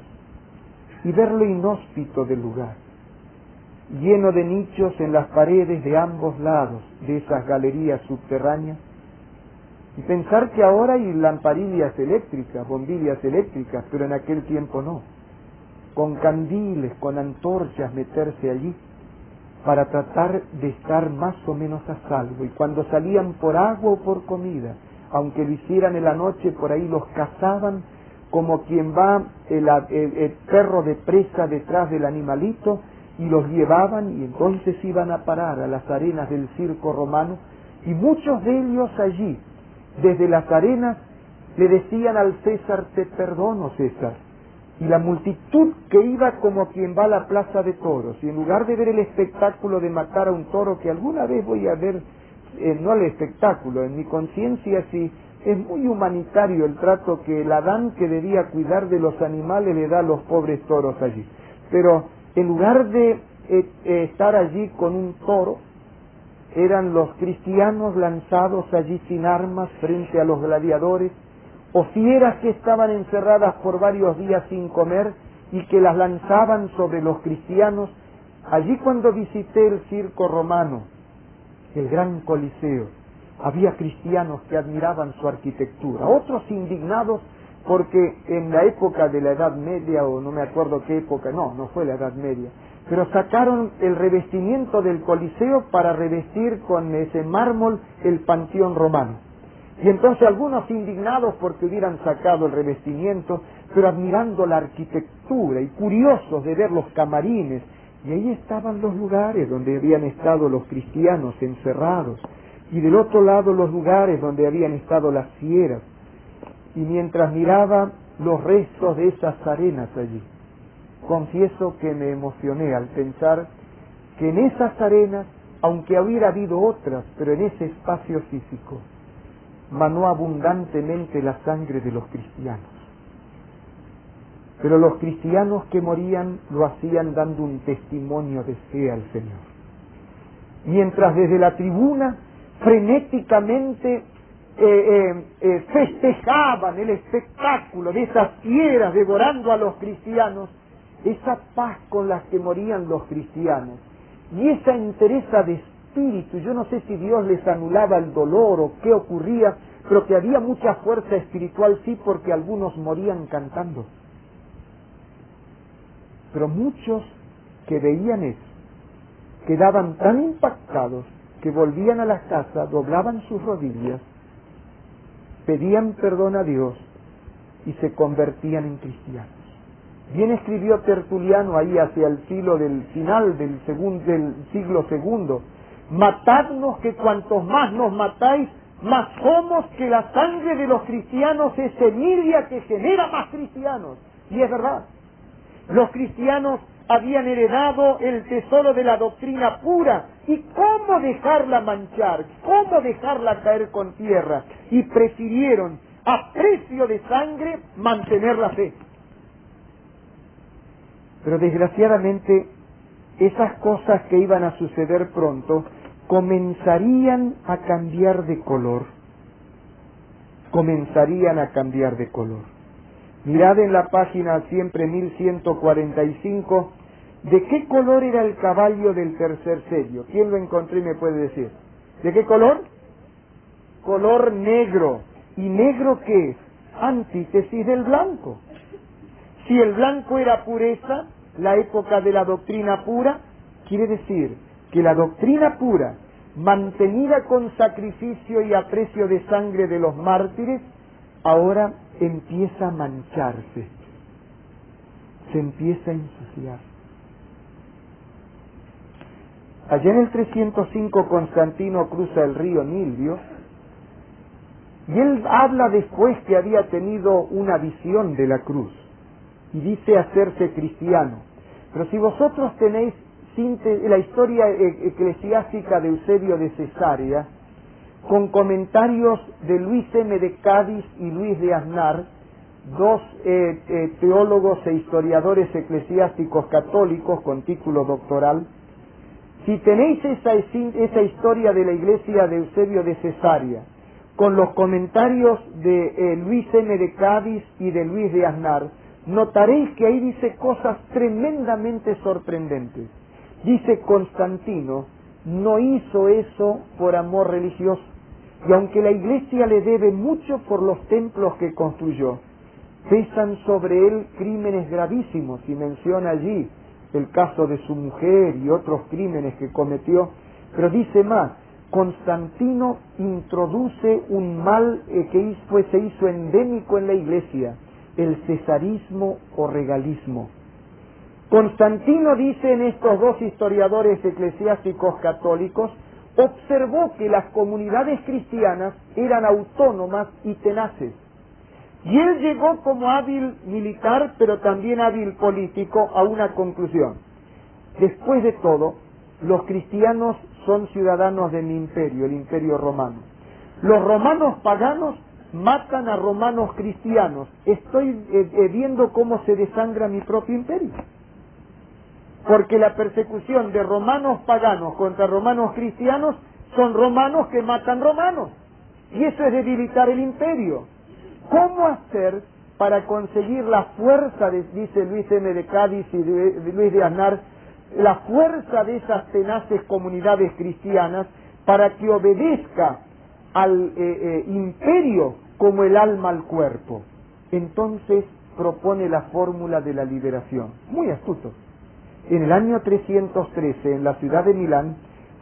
y ver lo inhóspito del lugar, lleno de nichos en las paredes de ambos lados de esas galerías subterráneas, y pensar que ahora hay lamparillas eléctricas, bombillas eléctricas, pero en aquel tiempo no, con candiles, con antorchas, meterse allí para tratar de estar más o menos a salvo, y cuando salían por agua o por comida, aunque lo hicieran en la noche, por ahí los cazaban como quien va el perro de presa detrás del animalito, y los llevaban y entonces iban a parar a las arenas del circo romano, y muchos de ellos allí, desde las arenas, le decían al César: te perdono, César. Y la multitud que iba como quien va a la plaza de toros, y en lugar de ver el espectáculo de matar a un toro, que alguna vez voy a ver, no el espectáculo, en mi conciencia sí, es muy humanitario el trato que el Adán, que debía cuidar de los animales, le da a los pobres toros allí. Pero en lugar de estar allí con un toro, eran los cristianos lanzados allí sin armas frente a los gladiadores, o fieras que estaban encerradas por varios días sin comer y que las lanzaban sobre los cristianos. Allí, cuando visité el circo romano, el gran Coliseo, había cristianos que admiraban su arquitectura, otros indignados porque en la época de la Edad Media, o no me acuerdo qué época, no fue la Edad Media, pero sacaron el revestimiento del Coliseo para revestir con ese mármol el Panteón Romano. Y entonces algunos indignados porque hubieran sacado el revestimiento, pero admirando la arquitectura y curiosos de ver los camarines. Y ahí estaban los lugares donde habían estado los cristianos encerrados, y del otro lado los lugares donde habían estado las fieras. Y mientras miraba los restos de esas arenas allí, confieso que me emocioné al pensar que en esas arenas, aunque hubiera habido otras, pero en ese espacio físico, manó abundantemente la sangre de los cristianos. Pero los cristianos que morían lo hacían dando un testimonio de fe al Señor. Mientras desde la tribuna frenéticamente festejaban el espectáculo de esas fieras devorando a los cristianos, esa paz con la que morían los cristianos y esa entereza de espíritu, yo no sé si Dios les anulaba el dolor o qué ocurría, pero que había mucha fuerza espiritual, sí, porque algunos morían cantando. Pero muchos que veían eso quedaban tan impactados que volvían a la casa, doblaban sus rodillas, pedían perdón a Dios y se convertían en cristianos. Bien escribió Tertuliano ahí hacia el final del siglo II: matadnos, que cuantos más nos matáis, más somos, que la sangre de los cristianos es semilla que genera más cristianos. Y es verdad, los cristianos habían heredado el tesoro de la doctrina pura, y cómo dejarla manchar, cómo dejarla caer con tierra, y prefirieron a precio de sangre mantener la fe. Pero desgraciadamente esas cosas que iban a suceder pronto comenzarían a cambiar de color. Mirad en la página siempre 1145, ¿de qué color era el caballo del tercer sello? ¿Quién lo encontró y me puede decir? ¿De qué color? Color negro. ¿Y negro qué es? Antítesis del blanco. Si el blanco era pureza, la época de la doctrina pura, quiere decir que la doctrina pura, mantenida con sacrificio y aprecio de sangre de los mártires, ahora empieza a mancharse, se empieza a ensuciar. Allá en el 305 Constantino cruza el río Nilvio, y él habla después que había tenido una visión de la cruz, y dice hacerse cristiano. Pero si vosotros tenéis la historia eclesiástica de Eusebio de Cesarea, con comentarios de Luis M. de Cádiz y Luis de Aznar, dos teólogos e historiadores eclesiásticos católicos con título doctoral, si tenéis esa historia de la iglesia de Eusebio de Cesarea, con los comentarios de Luis M. de Cádiz y de Luis de Aznar, notaréis que ahí dice cosas tremendamente sorprendentes. Dice: Constantino no hizo eso por amor religioso, y aunque la iglesia le debe mucho por los templos que construyó, pesan sobre él crímenes gravísimos, y menciona allí el caso de su mujer y otros crímenes que cometió. Pero dice más: Constantino introduce un mal que se hizo endémico en la iglesia, el cesarismo o regalismo. Constantino dice en estos dos historiadores eclesiásticos católicos, observó que las comunidades cristianas eran autónomas y tenaces. Y él llegó como hábil militar, pero también hábil político, a una conclusión. Después de todo, los cristianos son ciudadanos de mi imperio, el imperio romano. Los romanos paganos matan a romanos cristianos. Estoy viendo cómo se desangra mi propio imperio. Porque la persecución de romanos paganos contra romanos cristianos son romanos que matan romanos. Y eso es debilitar el imperio. ¿Cómo hacer para conseguir la fuerza, dice Luis M. de Cádiz y Luis de Aznar, la fuerza de esas tenaces comunidades cristianas para que obedezca al imperio como el alma al cuerpo? Entonces propone la fórmula de la liberación. Muy astuto. En el año 313, en la ciudad de Milán,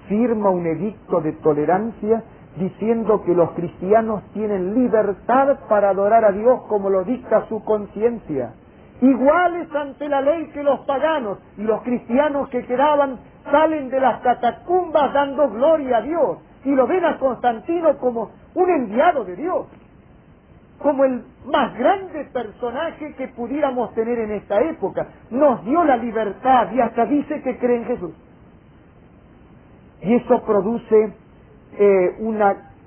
firma un edicto de tolerancia diciendo que los cristianos tienen libertad para adorar a Dios como lo dicta su conciencia, iguales ante la ley que los paganos, y los cristianos que quedaban salen de las catacumbas dando gloria a Dios, y lo ven a Constantino como un enviado de Dios, como el más grande personaje que pudiéramos tener en esta época. Nos dio la libertad y hasta dice que cree en Jesús. Y eso produce un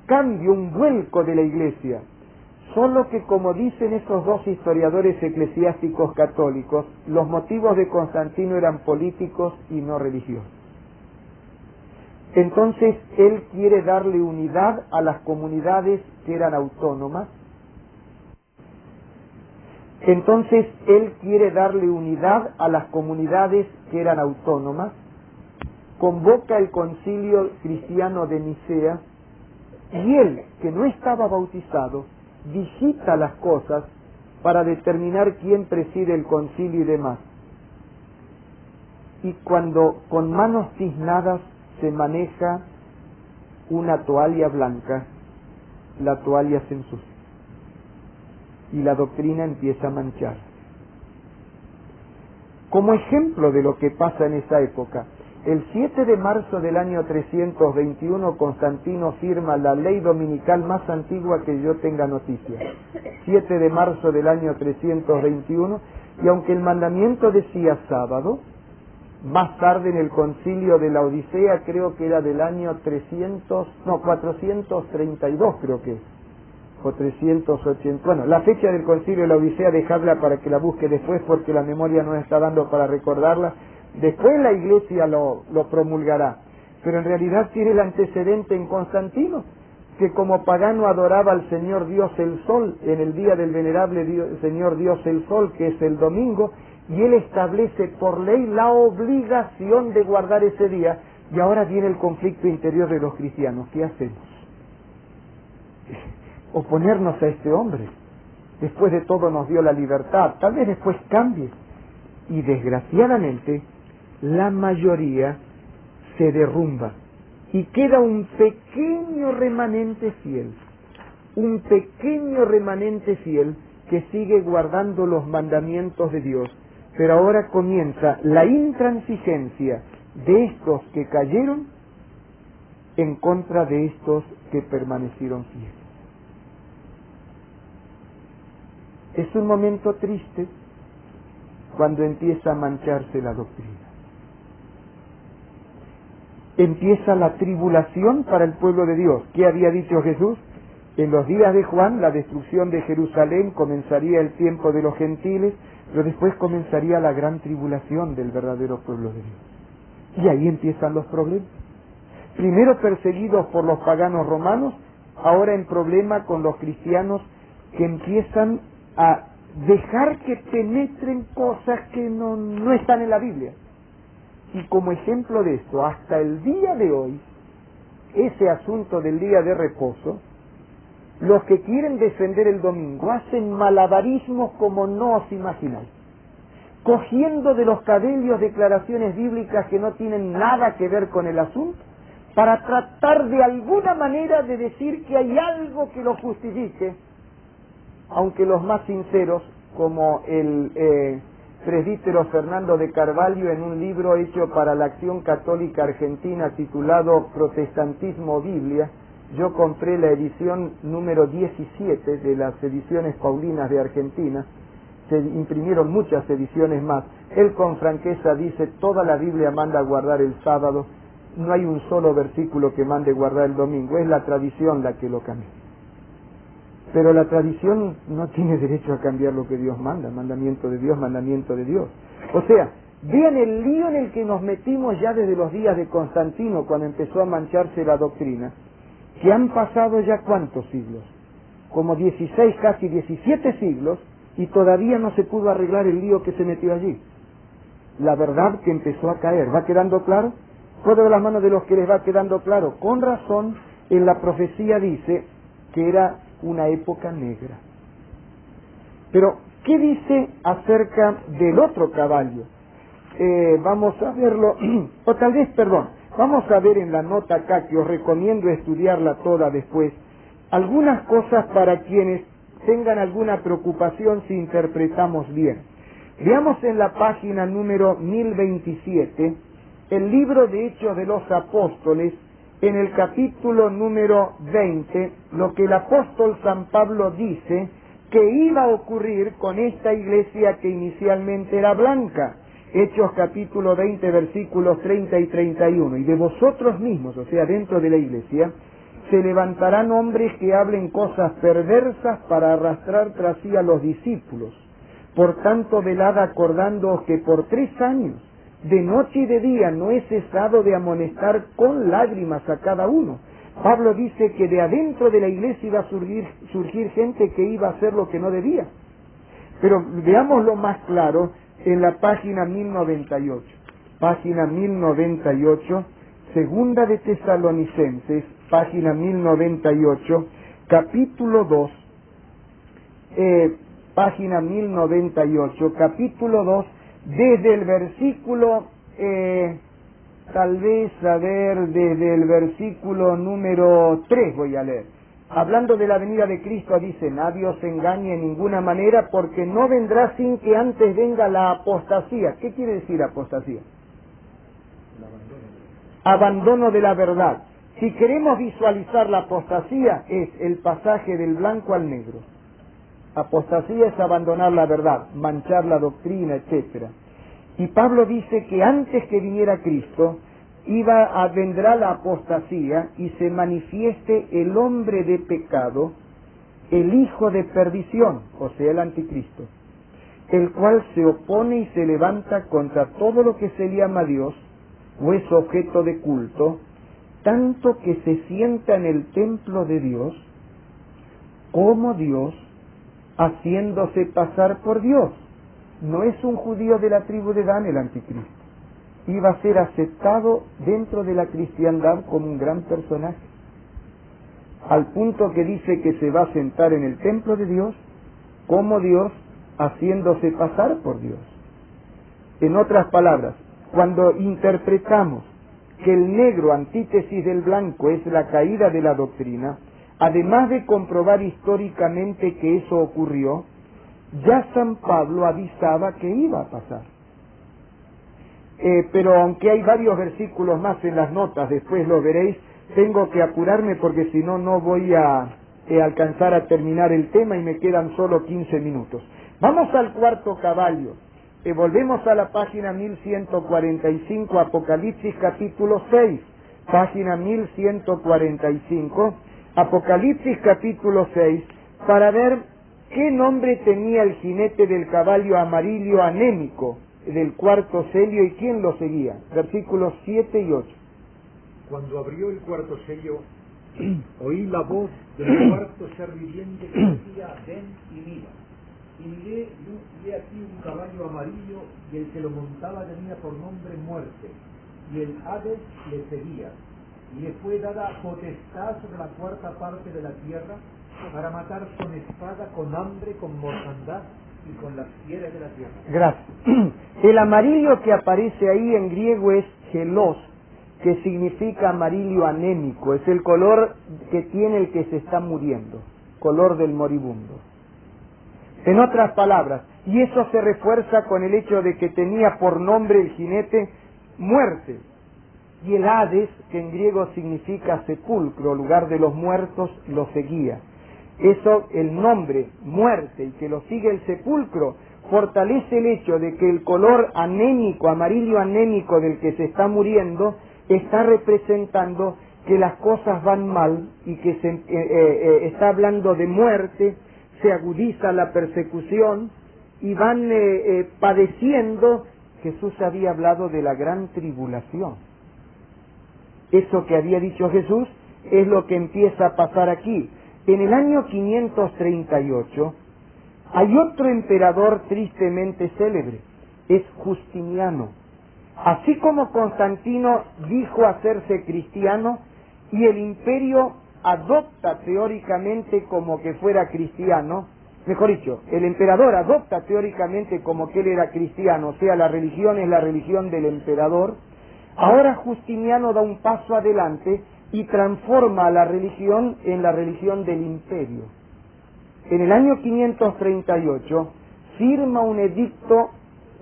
cambio, un vuelco de la Iglesia. Solo que, como dicen esos dos historiadores eclesiásticos católicos, los motivos de Constantino eran políticos y no religiosos. Entonces, él quiere darle unidad a las comunidades que eran autónomas. Convoca el concilio cristiano de Nicea, y él, que no estaba bautizado, digita las cosas para determinar quién preside el concilio y demás. Y cuando con manos tiznadas se maneja una toalla blanca, la toalla se ensucia y la doctrina empieza a manchar. Como ejemplo de lo que pasa en esa época, el 7 de marzo del año 321 Constantino firma la ley dominical más antigua que yo tenga noticia. 7 de marzo del año 321, y aunque el mandamiento decía sábado, más tarde en el concilio de la Odisea, creo que era del año 432 creo que es, o 380, bueno, la fecha del concilio de la Odisea dejadla para que la busque después porque la memoria no está dando para recordarla. Después la Iglesia lo promulgará, pero en realidad tiene el antecedente en Constantino, que como pagano adoraba al Señor Dios el Sol en el día del venerable Señor Dios el Sol, que es el domingo, y él establece por ley la obligación de guardar ese día, y ahora viene el conflicto interior de los cristianos. ¿Qué hacemos? Oponernos a este hombre. Después de todo nos dio la libertad, tal vez después cambie. Y desgraciadamente, la mayoría se derrumba y queda un pequeño remanente fiel que sigue guardando los mandamientos de Dios. Pero ahora comienza la intransigencia de estos que cayeron en contra de estos que permanecieron fieles. Es un momento triste cuando empieza a mancharse la doctrina. Empieza la tribulación para el pueblo de Dios. ¿Qué había dicho Jesús? En los días de Juan, la destrucción de Jerusalén, comenzaría el tiempo de los gentiles, pero después comenzaría la gran tribulación del verdadero pueblo de Dios. Y ahí empiezan los problemas. Primero perseguidos por los paganos romanos, ahora en problema con los cristianos que empiezan a dejar que penetren cosas que no están en la Biblia. Y como ejemplo de esto, hasta el día de hoy, ese asunto del día de reposo, los que quieren defender el domingo hacen malabarismos como no os imagináis, cogiendo de los cabellos declaraciones bíblicas que no tienen nada que ver con el asunto, para tratar de alguna manera de decir que hay algo que lo justifique, aunque los más sinceros como el presbítero Fernando de Carvalho en un libro hecho para la Acción Católica Argentina titulado Protestantismo Biblia. Yo compré la edición número 17 de las ediciones paulinas de Argentina. Se imprimieron muchas ediciones más. Él con franqueza dice, toda la Biblia manda a guardar el sábado, no hay un solo versículo que mande guardar el domingo, es la tradición la que lo cambia. Pero la tradición no tiene derecho a cambiar lo que Dios manda, mandamiento de Dios, mandamiento de Dios. O sea, vean el lío en el que nos metimos ya desde los días de Constantino, cuando empezó a mancharse la doctrina, que han pasado ya ¿cuántos siglos? Como 16, casi 17 siglos, y todavía no se pudo arreglar el lío que se metió allí. La verdad que empezó a caer. ¿Va quedando claro? Puedo ver las manos de los que les va quedando claro. Con razón, en la profecía dice que era una época negra. Pero, ¿qué dice acerca del otro caballo? Vamos a verlo, o tal vez, perdón, vamos a ver en la nota acá, que os recomiendo estudiarla toda después, algunas cosas para quienes tengan alguna preocupación si interpretamos bien. Veamos en la página número 1027, el libro de Hechos de los Apóstoles, en el capítulo número 20, lo que el apóstol San Pablo dice que iba a ocurrir con esta iglesia que inicialmente era blanca. Hechos capítulo 20, versículos 30 y 31. Y de vosotros mismos, o sea, dentro de la iglesia, se levantarán hombres que hablen cosas perversas para arrastrar tras sí a los discípulos. Por tanto, velad acordándoos que por 3 años, de noche y de día, no he cesado de amonestar con lágrimas a cada uno. Pablo dice que de adentro de la iglesia iba a surgir gente que iba a hacer lo que no debía. Pero veámoslo más claro en la página 1098. Página 1098, segunda de Tesalonicenses, página 1098, capítulo 2, página 1098, capítulo 2, desde el versículo, desde el versículo número 3 voy a leer. Hablando de la venida de Cristo, dice, nadie os engañe en ninguna manera, porque no vendrá sin que antes venga la apostasía. ¿Qué quiere decir apostasía? Abandono de la verdad. Si queremos visualizar la apostasía, es el pasaje del blanco al negro. Apostasía es abandonar la verdad, manchar la doctrina, etcétera. Y Pablo dice que antes que viniera Cristo, vendrá la apostasía y se manifieste el hombre de pecado, el hijo de perdición, o sea, el anticristo, el cual se opone y se levanta contra todo lo que se llama Dios, o es objeto de culto, tanto que se sienta en el templo de Dios, como Dios, haciéndose pasar por Dios. No es un judío de la tribu de Dan el anticristo. Iba a ser aceptado dentro de la cristiandad como un gran personaje, al punto que dice que se va a sentar en el templo de Dios como Dios, haciéndose pasar por Dios. En otras palabras, cuando interpretamos que el negro, antítesis del blanco, es la caída de la doctrina, además de comprobar históricamente que eso ocurrió, ya San Pablo avisaba que iba a pasar. Pero aunque hay varios versículos más en las notas, después lo veréis, tengo que apurarme porque si no, no voy a alcanzar a terminar el tema y me quedan solo 15 minutos. Vamos al cuarto caballo. Volvemos a la página 1145, Apocalipsis capítulo 6. Página 1145, Apocalipsis capítulo 6, para ver qué nombre tenía el jinete del caballo amarillo anémico del cuarto sello y quién lo seguía. Versículos 7 y 8. Cuando abrió el cuarto sello, oí la voz del cuarto ser viviente que decía, ven y mira. Y miré, y he aquí un caballo amarillo, y el que lo montaba tenía por nombre Muerte, y el Hades le seguía, y le fue dada potestad sobre la cuarta parte de la tierra, para matar con espada, con hambre, con mortandad, y con las fieras de la tierra. Gracias. El amarillo que aparece ahí en griego es gelos, que significa amarillo anémico, es el color que tiene el que se está muriendo, color del moribundo. En otras palabras, y eso se refuerza con el hecho de que tenía por nombre el jinete muerte. Y el Hades, que en griego significa sepulcro, lugar de los muertos, lo seguía. Eso, el nombre, muerte, y que lo sigue el sepulcro, fortalece el hecho de que el color anémico, amarillo anémico del que se está muriendo, está representando que las cosas van mal y que está hablando de muerte, se agudiza la persecución y van padeciendo. Jesús había hablado de la gran tribulación. Eso que había dicho Jesús es lo que empieza a pasar aquí. En el año 538 hay otro emperador tristemente célebre, es Justiniano. Así como Constantino dijo hacerse cristiano y el imperio adopta teóricamente como que fuera cristiano, mejor dicho, el emperador adopta teóricamente como que él era cristiano, o sea, la religión es la religión del emperador. Ahora Justiniano da un paso adelante y transforma a la religión en la religión del imperio. En el año 538 firma un edicto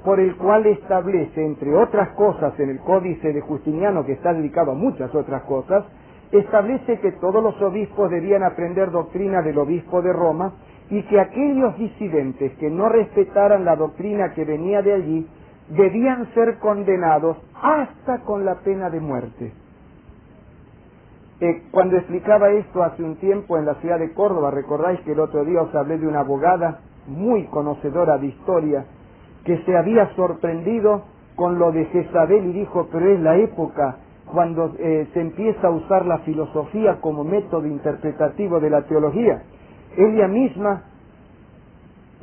por el cual establece, entre otras cosas, en el Códice de Justiniano, que está dedicado a muchas otras cosas, establece que todos los obispos debían aprender doctrina del obispo de Roma y que aquellos disidentes que no respetaran la doctrina que venía de allí debían ser condenados hasta con la pena de muerte. Cuando explicaba esto hace un tiempo en la ciudad de Córdoba, recordáis que el otro día os hablé de una abogada muy conocedora de historia que se había sorprendido con lo de Jezabel y dijo, pero es la época cuando se empieza a usar la filosofía como método interpretativo de la teología. Ella misma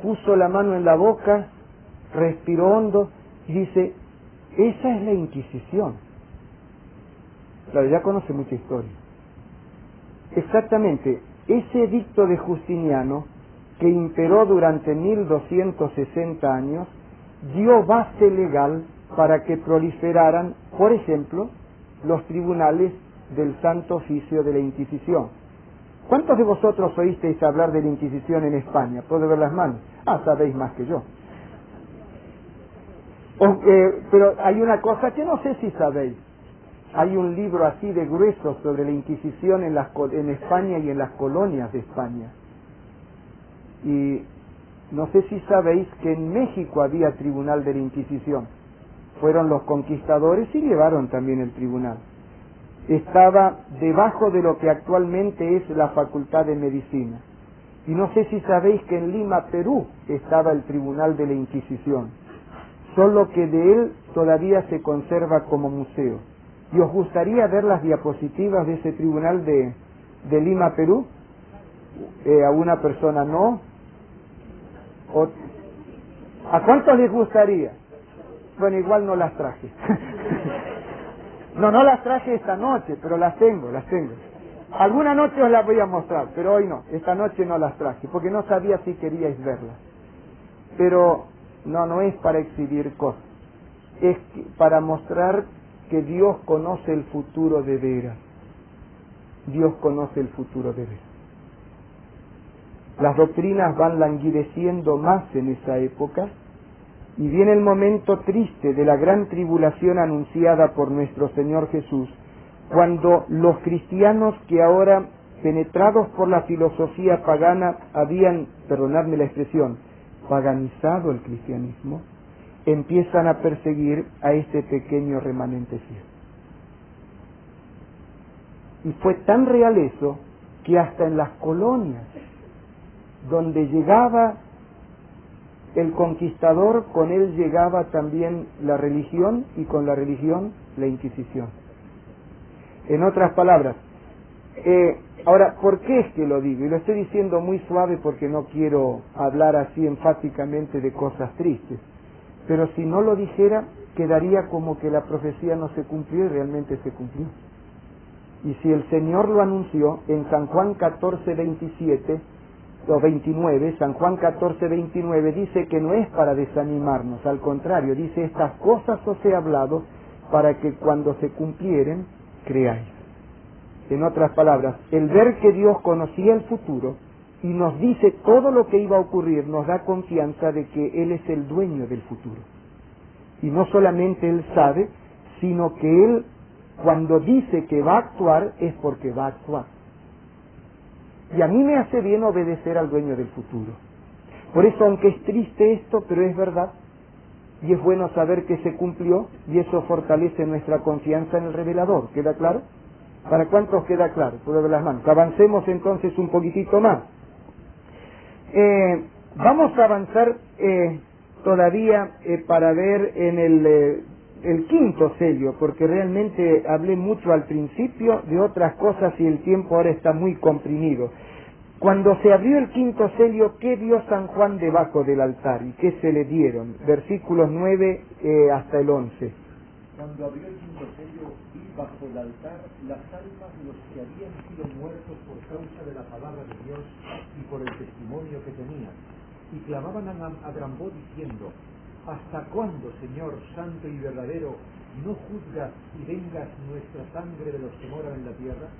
puso la mano en la boca, respiró hondo y dice, esa es la Inquisición. Claro, ya conoce mucha historia. Exactamente, ese edicto de Justiniano, que imperó durante 1260 años, dio base legal para que proliferaran, por ejemplo, los tribunales del Santo Oficio de la Inquisición. ¿Cuántos de vosotros oísteis hablar de la Inquisición en España? ¿Puedo ver las manos? Sabéis más que yo. Pero hay una cosa que no sé si sabéis. Hay un libro así de grueso sobre la Inquisición en España y en las colonias de España. Y no sé si sabéis que en México había tribunal de la Inquisición. Fueron los conquistadores y llevaron también el tribunal. Estaba debajo de lo que actualmente es la Facultad de Medicina. Y no sé si sabéis que en Lima, Perú, estaba el tribunal de la Inquisición. Solo que de él todavía se conserva como museo. ¿Y os gustaría ver las diapositivas de ese tribunal de Lima, Perú? A una persona no. ¿A cuántos les gustaría? Bueno, igual no las traje. No las traje esta noche, pero las tengo. Alguna noche os las voy a mostrar, pero hoy no. Esta noche no las traje, porque no sabía si queríais verlas. Pero no es para exhibir cosas. Es para mostrar que Dios conoce el futuro de veras. Dios conoce el futuro de veras. Las doctrinas van languideciendo más en esa época y viene el momento triste de la gran tribulación anunciada por nuestro Señor Jesús, cuando los cristianos que ahora, penetrados por la filosofía pagana, habían, perdonadme la expresión, paganizado el cristianismo, empiezan a perseguir a este pequeño remanente fiel. Y fue tan real eso que hasta en las colonias donde llegaba el conquistador, con él llegaba también la religión y con la religión la Inquisición. En otras palabras, ahora, ¿por qué es que lo digo? Y lo estoy diciendo muy suave porque no quiero hablar así enfáticamente de cosas tristes. Pero si no lo dijera, quedaría como que la profecía no se cumplió y realmente se cumplió. Y si el Señor lo anunció en San Juan 14:27 o 29, San Juan 14:29 dice que no es para desanimarnos, al contrario, dice, estas cosas os he hablado para que cuando se cumplieren, creáis. En otras palabras, el ver que Dios conocía el futuro y nos dice todo lo que iba a ocurrir, nos da confianza de que Él es el dueño del futuro. Y no solamente Él sabe, sino que Él, cuando dice que va a actuar, es porque va a actuar. Y a mí me hace bien obedecer al dueño del futuro. Por eso, aunque es triste esto, pero es verdad, y es bueno saber que se cumplió, y eso fortalece nuestra confianza en el revelador. ¿Queda claro? ¿Para cuántos queda claro? Puedo ver las manos. Avancemos entonces un poquitito más. Vamos a avanzar todavía para ver en el quinto sello, porque realmente hablé mucho al principio de otras cosas y el tiempo ahora está muy comprimido. Cuando se abrió el quinto sello, ¿qué dio San Juan debajo del altar y qué se le dieron? Versículos 9 hasta el 11. Cuando abrió el quinto sello, vi bajo el altar las almas de los que habían sido muertos por causa de la palabra de Dios y por el testimonio que tenían, y clamaban a gran voz diciendo: ¿Hasta cuándo, Señor santo y verdadero, no juzgas y vengas nuestra sangre de los que moran en la tierra?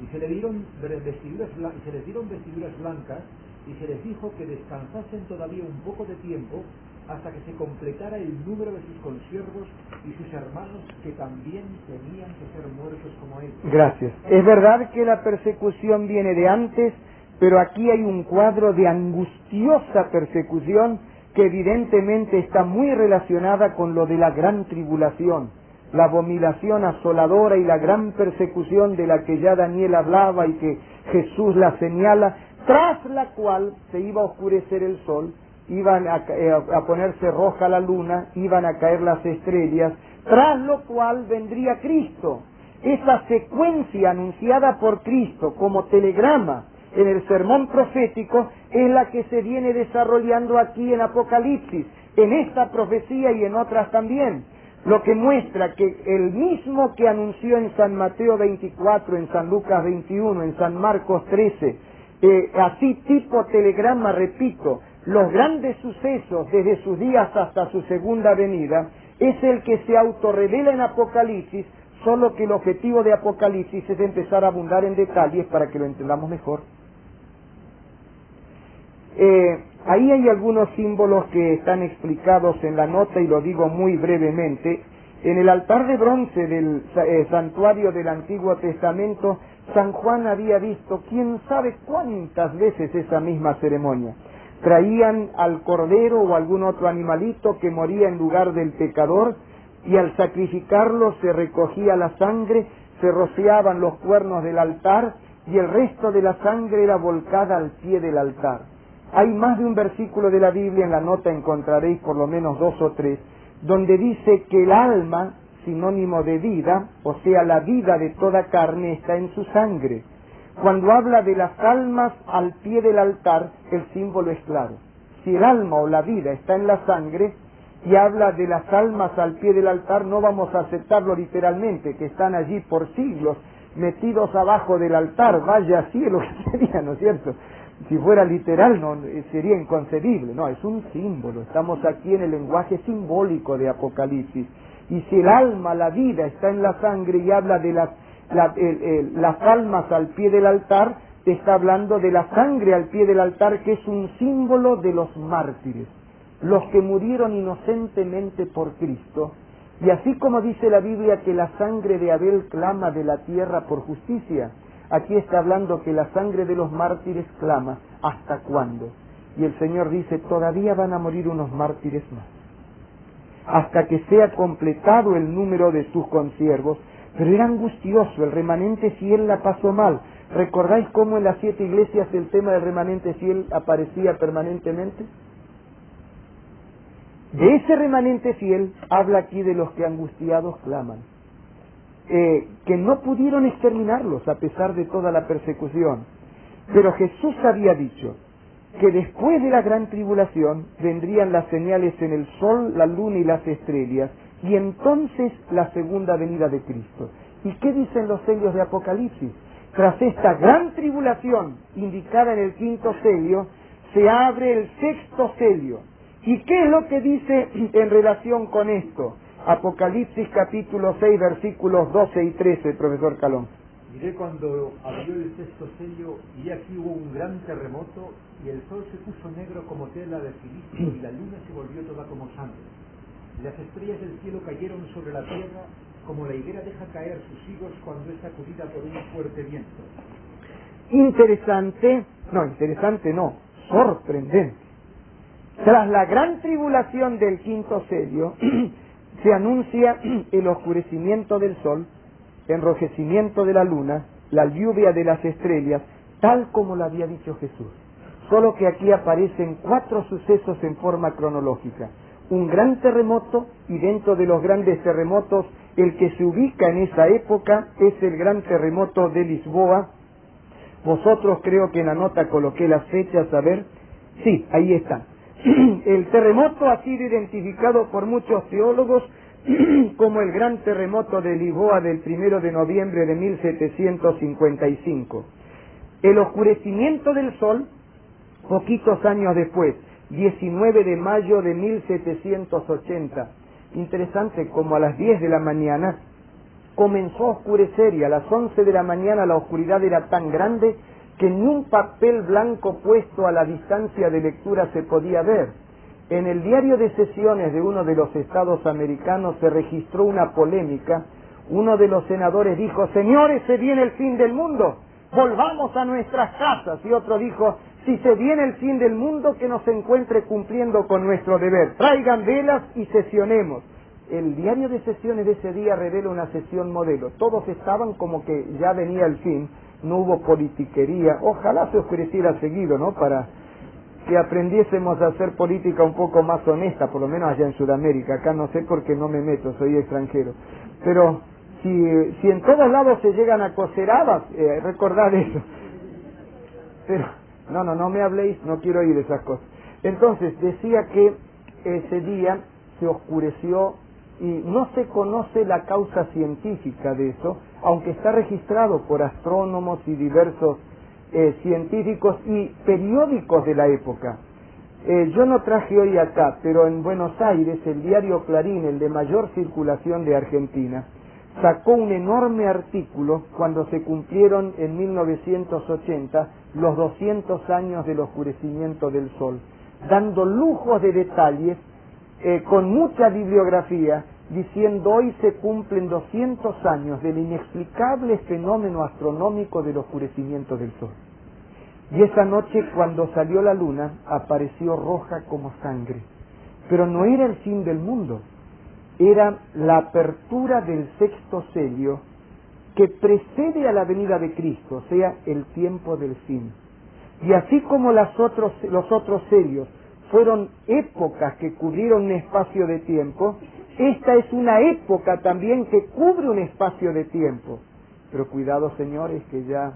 Y se les dieron vestiduras blancas, y se les dijo que descansasen todavía un poco de tiempo, hasta que se completara el número de sus consiervos y sus hermanos, que también tenían que ser muertos como ellos. Gracias. Es verdad que la persecución viene de antes, pero aquí hay un cuadro de angustiosa persecución que evidentemente está muy relacionada con lo de la gran tribulación, la abominación asoladora y la gran persecución de la que ya Daniel hablaba y que Jesús la señala, tras la cual se iba a oscurecer el sol, iban a ponerse roja la luna, iban a caer las estrellas, tras lo cual vendría Cristo. Esa secuencia anunciada por Cristo como telegrama en el sermón profético es la que se viene desarrollando aquí en Apocalipsis, en esta profecía y en otras también. Lo que muestra que el mismo que anunció en San Mateo 24, en San Lucas 21, en San Marcos 13, así tipo telegrama, repito, los grandes sucesos desde sus días hasta su segunda venida, es el que se autorrevela en Apocalipsis, solo que el objetivo de Apocalipsis es empezar a abundar en detalles para que lo entendamos mejor. Ahí hay algunos símbolos que están explicados en la nota y lo digo muy brevemente. En el altar de bronce del santuario del Antiguo Testamento, San Juan había visto quién sabe cuántas veces esa misma ceremonia. Traían al cordero o algún otro animalito que moría en lugar del pecador, y al sacrificarlo se recogía la sangre, se rociaban los cuernos del altar y el resto de la sangre era volcada al pie del altar. Hay más de un versículo de la Biblia, en la nota encontraréis por lo menos 2 o 3, donde dice que el alma, sinónimo de vida, o sea, la vida de toda carne, está en su sangre. Cuando habla de las almas al pie del altar, el símbolo es claro. Si el alma o la vida está en la sangre y habla de las almas al pie del altar, no vamos a aceptarlo literalmente, que están allí por siglos, metidos abajo del altar, vaya cielo que sería, ¿no es cierto? Si fuera literal no sería inconcebible, no, es un símbolo, estamos aquí en el lenguaje simbólico de Apocalipsis. Y si el alma, la vida está en la sangre y habla de las almas al pie del altar, te está hablando de la sangre al pie del altar, que es un símbolo de los mártires, los que murieron inocentemente por Cristo. Y así como dice la Biblia que la sangre de Abel clama de la tierra por justicia, aquí está hablando que la sangre de los mártires clama. ¿Hasta cuándo? Y el Señor dice, todavía van a morir unos mártires más, hasta que sea completado el número de sus consiervos. Pero era angustioso, el remanente fiel la pasó mal. ¿Recordáis cómo en las 7 iglesias el tema del remanente fiel aparecía permanentemente? De ese remanente fiel habla aquí de los que angustiados claman, que no pudieron exterminarlos a pesar de toda la persecución. Pero Jesús había dicho que después de la gran tribulación vendrían las señales en el sol, la luna y las estrellas, y entonces la segunda venida de Cristo. ¿Y qué dicen los sellos de Apocalipsis? Tras esta gran tribulación indicada en el quinto sello, se abre el sexto sello. ¿Y qué es lo que dice en relación con esto? Apocalipsis capítulo 6, versículos 12 y 13, profesor Calón. Miré cuando abrió el sexto sello y aquí hubo un gran terremoto y el sol se puso negro como tela de silicio y la luna se volvió toda como sangre. Las estrellas del cielo cayeron sobre la tierra como la higuera deja caer sus higos cuando es sacudida por un fuerte viento. Interesante no, sorprendente. Tras la gran tribulación del quinto sello, se anuncia el oscurecimiento del sol, enrojecimiento de la luna, la lluvia de las estrellas, tal como lo había dicho Jesús. Solo que aquí aparecen 4 sucesos en forma cronológica. Un gran terremoto, y dentro de los grandes terremotos, el que se ubica en esa época es el gran terremoto de Lisboa. Vosotros creo que en la nota coloqué las fechas, a ver. Sí, ahí está. El terremoto ha sido identificado por muchos teólogos como el gran terremoto de Lisboa del 1 de noviembre de 1755. El oscurecimiento del sol, poquitos años después, 19 de mayo de 1780. Interesante, como a las 10 de la mañana comenzó a oscurecer y a las 11 de la mañana la oscuridad era tan grande que ni un papel blanco puesto a la distancia de lectura se podía ver. En el diario de sesiones de uno de los estados americanos se registró una polémica. Uno de los senadores dijo: señores, se viene el fin del mundo, volvamos a nuestras casas. Y otro dijo: si se viene el fin del mundo, que nos encuentre cumpliendo con nuestro deber, traigan velas y sesionemos. El diario de sesiones de ese día revela una sesión modelo. Todos estaban como que ya venía el fin, no hubo politiquería. Ojalá se oscureciera seguido, ¿no?, para que aprendiésemos a hacer política un poco más honesta, por lo menos allá en Sudamérica. Acá no sé por qué no me meto, soy extranjero. Pero si en todos lados se llegan a coser habas, recordad eso. Pero no me habléis, no quiero oír esas cosas. Entonces, decía que ese día se oscureció y no se conoce la causa científica de eso, aunque está registrado por astrónomos y diversos científicos y periódicos de la época. Yo no traje hoy acá, pero en Buenos Aires el diario Clarín, el de mayor circulación de Argentina, sacó un enorme artículo cuando se cumplieron en 1980 los 200 años del oscurecimiento del sol, dando lujos de detalles, con mucha bibliografía, diciendo: hoy se cumplen 200 años del inexplicable fenómeno astronómico del oscurecimiento del sol. Y esa noche, cuando salió la luna, apareció roja como sangre. Pero no era el fin del mundo, era la apertura del sexto sello que precede a la venida de Cristo, o sea, el tiempo del fin. Y así como los otros sellos fueron épocas que cubrieron un espacio de tiempo, esta es una época también que cubre un espacio de tiempo. Pero cuidado, señores, que ya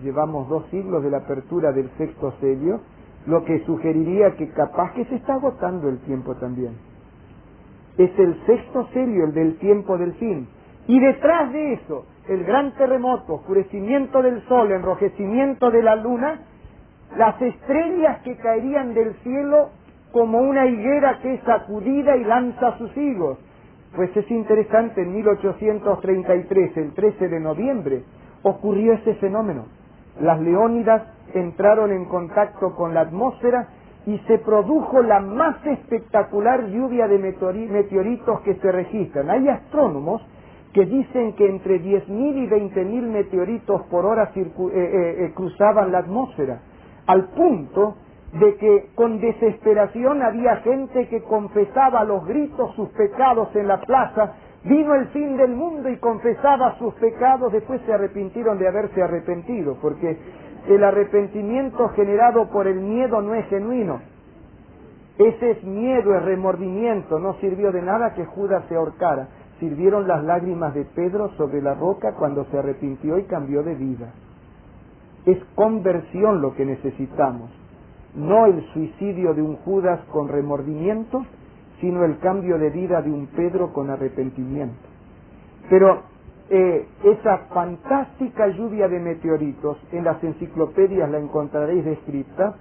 llevamos 2 siglos de la apertura del sexto sello, lo que sugeriría que capaz que se está agotando el tiempo también. Es el sexto sello, el del tiempo del fin. Y detrás de eso, el gran terremoto, oscurecimiento del sol, enrojecimiento de la luna, las estrellas que caerían del cielo como una higuera que es sacudida y lanza sus higos. Pues es interesante, en 1833, el 13 de noviembre, ocurrió ese fenómeno. Las leónidas entraron en contacto con la atmósfera y se produjo la más espectacular lluvia de meteoritos que se registran. Hay astrónomos que dicen que entre 10.000 y 20.000 meteoritos por hora cruzaban la atmósfera, al punto de que con desesperación había gente que confesaba a los gritos sus pecados en la plaza. Vino el fin del mundo y confesaba sus pecados, después se arrepintieron de haberse arrepentido, porque el arrepentimiento generado por el miedo no es genuino. Ese es miedo, es remordimiento. No sirvió de nada que Judas se ahorcara. Sirvieron las lágrimas de Pedro sobre la roca cuando se arrepintió y cambió de vida. Es conversión lo que necesitamos, no el suicidio de un Judas con remordimiento, sino el cambio de vida de un Pedro con arrepentimiento. Pero esa fantástica lluvia de meteoritos, en las enciclopedias la encontraréis descrita,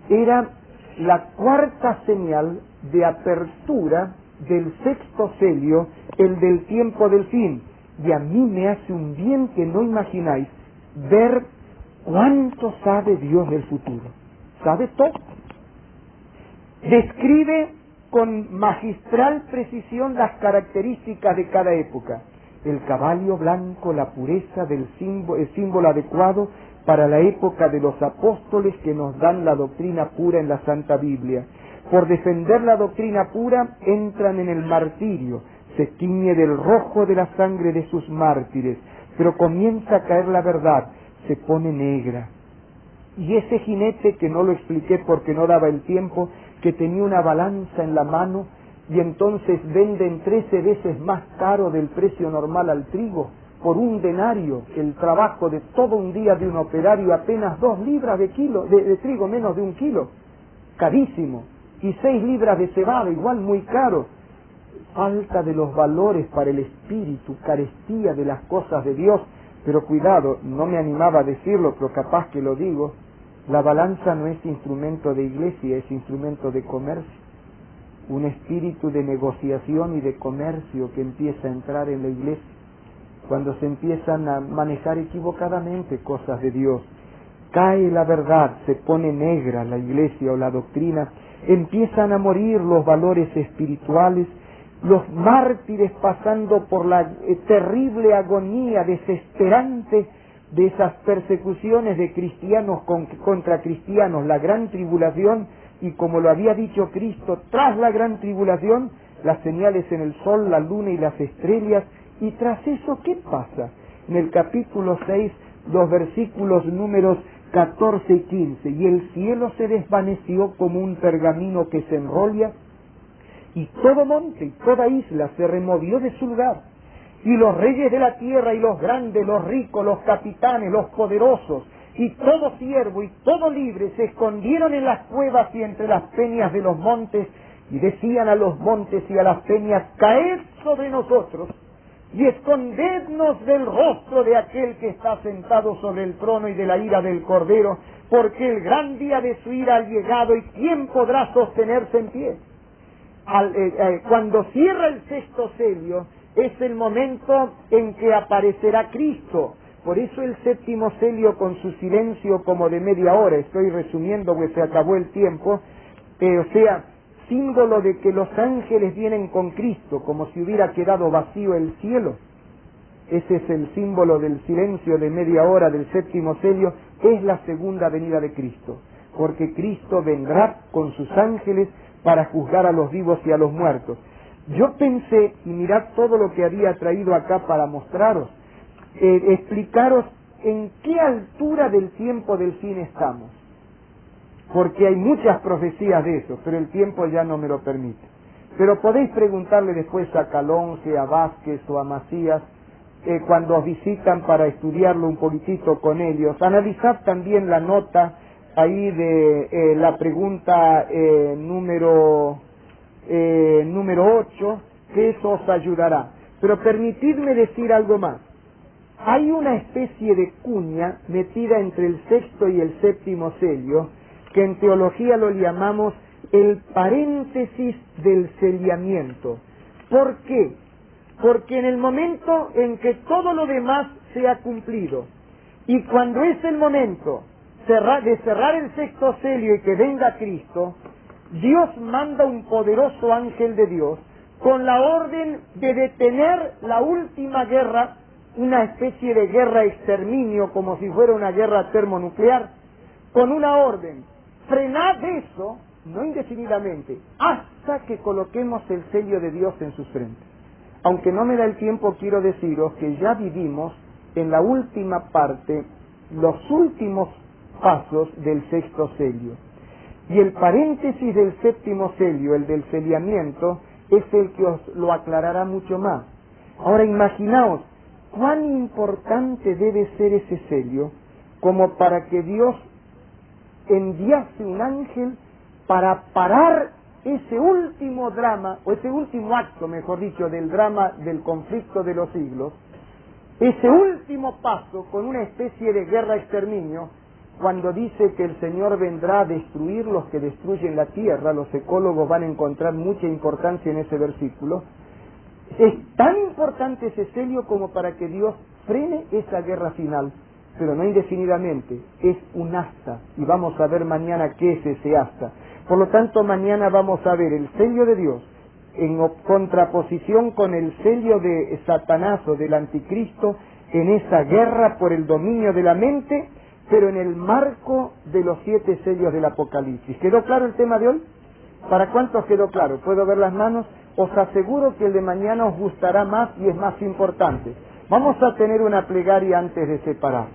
era la 4ª señal de apertura del sexto sello, el del tiempo del fin. y a mí me hace un bien que no imagináis ver cuánto sabe Dios del futuro. Sabe todo. Describe con magistral precisión las características de cada época. El caballo blanco, la pureza del el símbolo adecuado para la época de los apóstoles que nos dan la doctrina pura en la Santa Biblia. Por defender la doctrina pura entran en el martirio, se tiñe del rojo de la sangre de sus mártires, pero comienza a caer la verdad, se pone negra. Y ese jinete, que no lo expliqué porque no daba el tiempo, que tenía una balanza en la mano y entonces venden 13 veces más caro del precio normal al trigo, por 1 denario, el trabajo de todo un día de un operario, apenas 2 libras de trigo, menos de 1 kilo, carísimo, y 6 libras de cebada, igual muy caro. Falta de los valores para el espíritu, carestía de las cosas de Dios. Pero cuidado, no me animaba a decirlo, pero capaz que lo digo, la balanza no es instrumento de iglesia, es instrumento de comercio. Un espíritu de negociación y de comercio que empieza a entrar en la iglesia, cuando se empiezan a manejar equivocadamente cosas de Dios. Cae la verdad, se pone negra la iglesia o la doctrina, empiezan a morir los valores espirituales, los mártires pasando por la terrible agonía desesperante de esas persecuciones de cristianos contra cristianos, la gran tribulación, y como lo había dicho Cristo, tras la gran tribulación, las señales en el sol, la luna y las estrellas, y tras eso, ¿qué pasa? En el capítulo 6, los versículos números 14 y 15, y el cielo se desvaneció como un pergamino que se enrolla, y todo monte y toda isla se removió de su lugar, y los reyes de la tierra y los grandes, los ricos, los capitanes, los poderosos, y todo siervo y todo libre se escondieron en las cuevas y entre las peñas de los montes, y decían a los montes y a las peñas: caed sobre nosotros, y escondednos del rostro de aquel que está sentado sobre el trono y de la ira del Cordero, porque el gran día de su ira ha llegado, y ¿quién podrá sostenerse en pie? Cuando cierra el 6º sello, es el momento en que aparecerá Cristo. Por eso el 7º sello, con su silencio como de media hora, estoy resumiendo porque se acabó el tiempo, símbolo de que los ángeles vienen con Cristo, como si hubiera quedado vacío el cielo. Ese es el símbolo del silencio de media hora del 7º sello, es la segunda venida de Cristo, porque Cristo vendrá con sus ángeles para juzgar a los vivos y a los muertos. Yo pensé, y mirad todo lo que había traído acá para mostraros, explicaros en qué altura del tiempo del fin estamos, porque hay muchas profecías de eso, pero el tiempo ya no me lo permite. Pero podéis preguntarle después a Calonge, a Vázquez o a Macías, cuando os visitan para estudiarlo un poquitito con ellos. Analizad también la nota ahí de la pregunta número 8, que eso os ayudará. Pero permitidme decir algo más. Hay una especie de cuña metida entre el 6º y el 7º sello, que en teología lo llamamos el paréntesis del sellamiento. ¿Por qué? Porque en el momento en que todo lo demás se ha cumplido, y cuando es el momento de cerrar el 6º sello y que venga Cristo, Dios manda un poderoso ángel de Dios con la orden de detener la última guerra, una especie de guerra exterminio, como si fuera una guerra termonuclear, con una orden: frenad eso, no indefinidamente, hasta que coloquemos el sello de Dios en sus frentes. Aunque no me da el tiempo, quiero deciros que ya vivimos en la última parte, los últimos pasos del 6º sello. Y el paréntesis del 7º sello, el del sellamiento, es el que os lo aclarará mucho más. Ahora imaginaos cuán importante debe ser ese sello como para que Dios enviase un ángel para parar ese último drama, o ese último acto, mejor dicho, del drama del conflicto de los siglos, ese último paso con una especie de guerra-exterminio, cuando dice que el Señor vendrá a destruir los que destruyen la tierra. Los ecólogos van a encontrar mucha importancia en ese versículo. Es tan importante ese sello como para que Dios frene esa guerra final, pero no indefinidamente, es un asta, y vamos a ver mañana qué es ese asta. Por lo tanto, mañana vamos a ver el sello de Dios en contraposición con el sello de Satanás o del anticristo en esa guerra por el dominio de la mente, pero en el marco de los 7 sellos del Apocalipsis. ¿Quedó claro el tema de hoy? ¿Para cuántos quedó claro? ¿Puedo ver las manos? Os aseguro que el de mañana os gustará más y es más importante. Vamos a tener una plegaria antes de separar.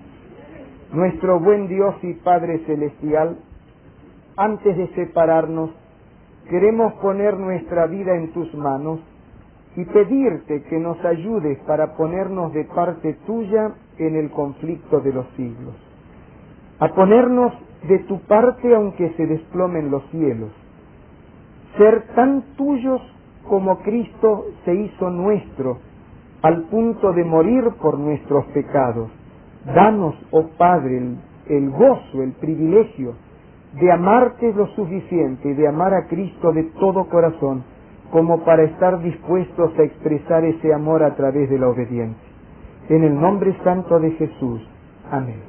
Nuestro buen Dios y Padre Celestial, antes de separarnos, queremos poner nuestra vida en tus manos y pedirte que nos ayudes para ponernos de parte tuya en el conflicto de los siglos. A ponernos de tu parte aunque se desplomen los cielos. Ser tan tuyos como Cristo se hizo nuestro, al punto de morir por nuestros pecados. Danos, oh Padre, el gozo, el privilegio de amarte lo suficiente y de amar a Cristo de todo corazón, como para estar dispuestos a expresar ese amor a través de la obediencia. En el nombre santo de Jesús. Amén.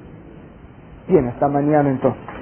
Bien, hasta mañana entonces.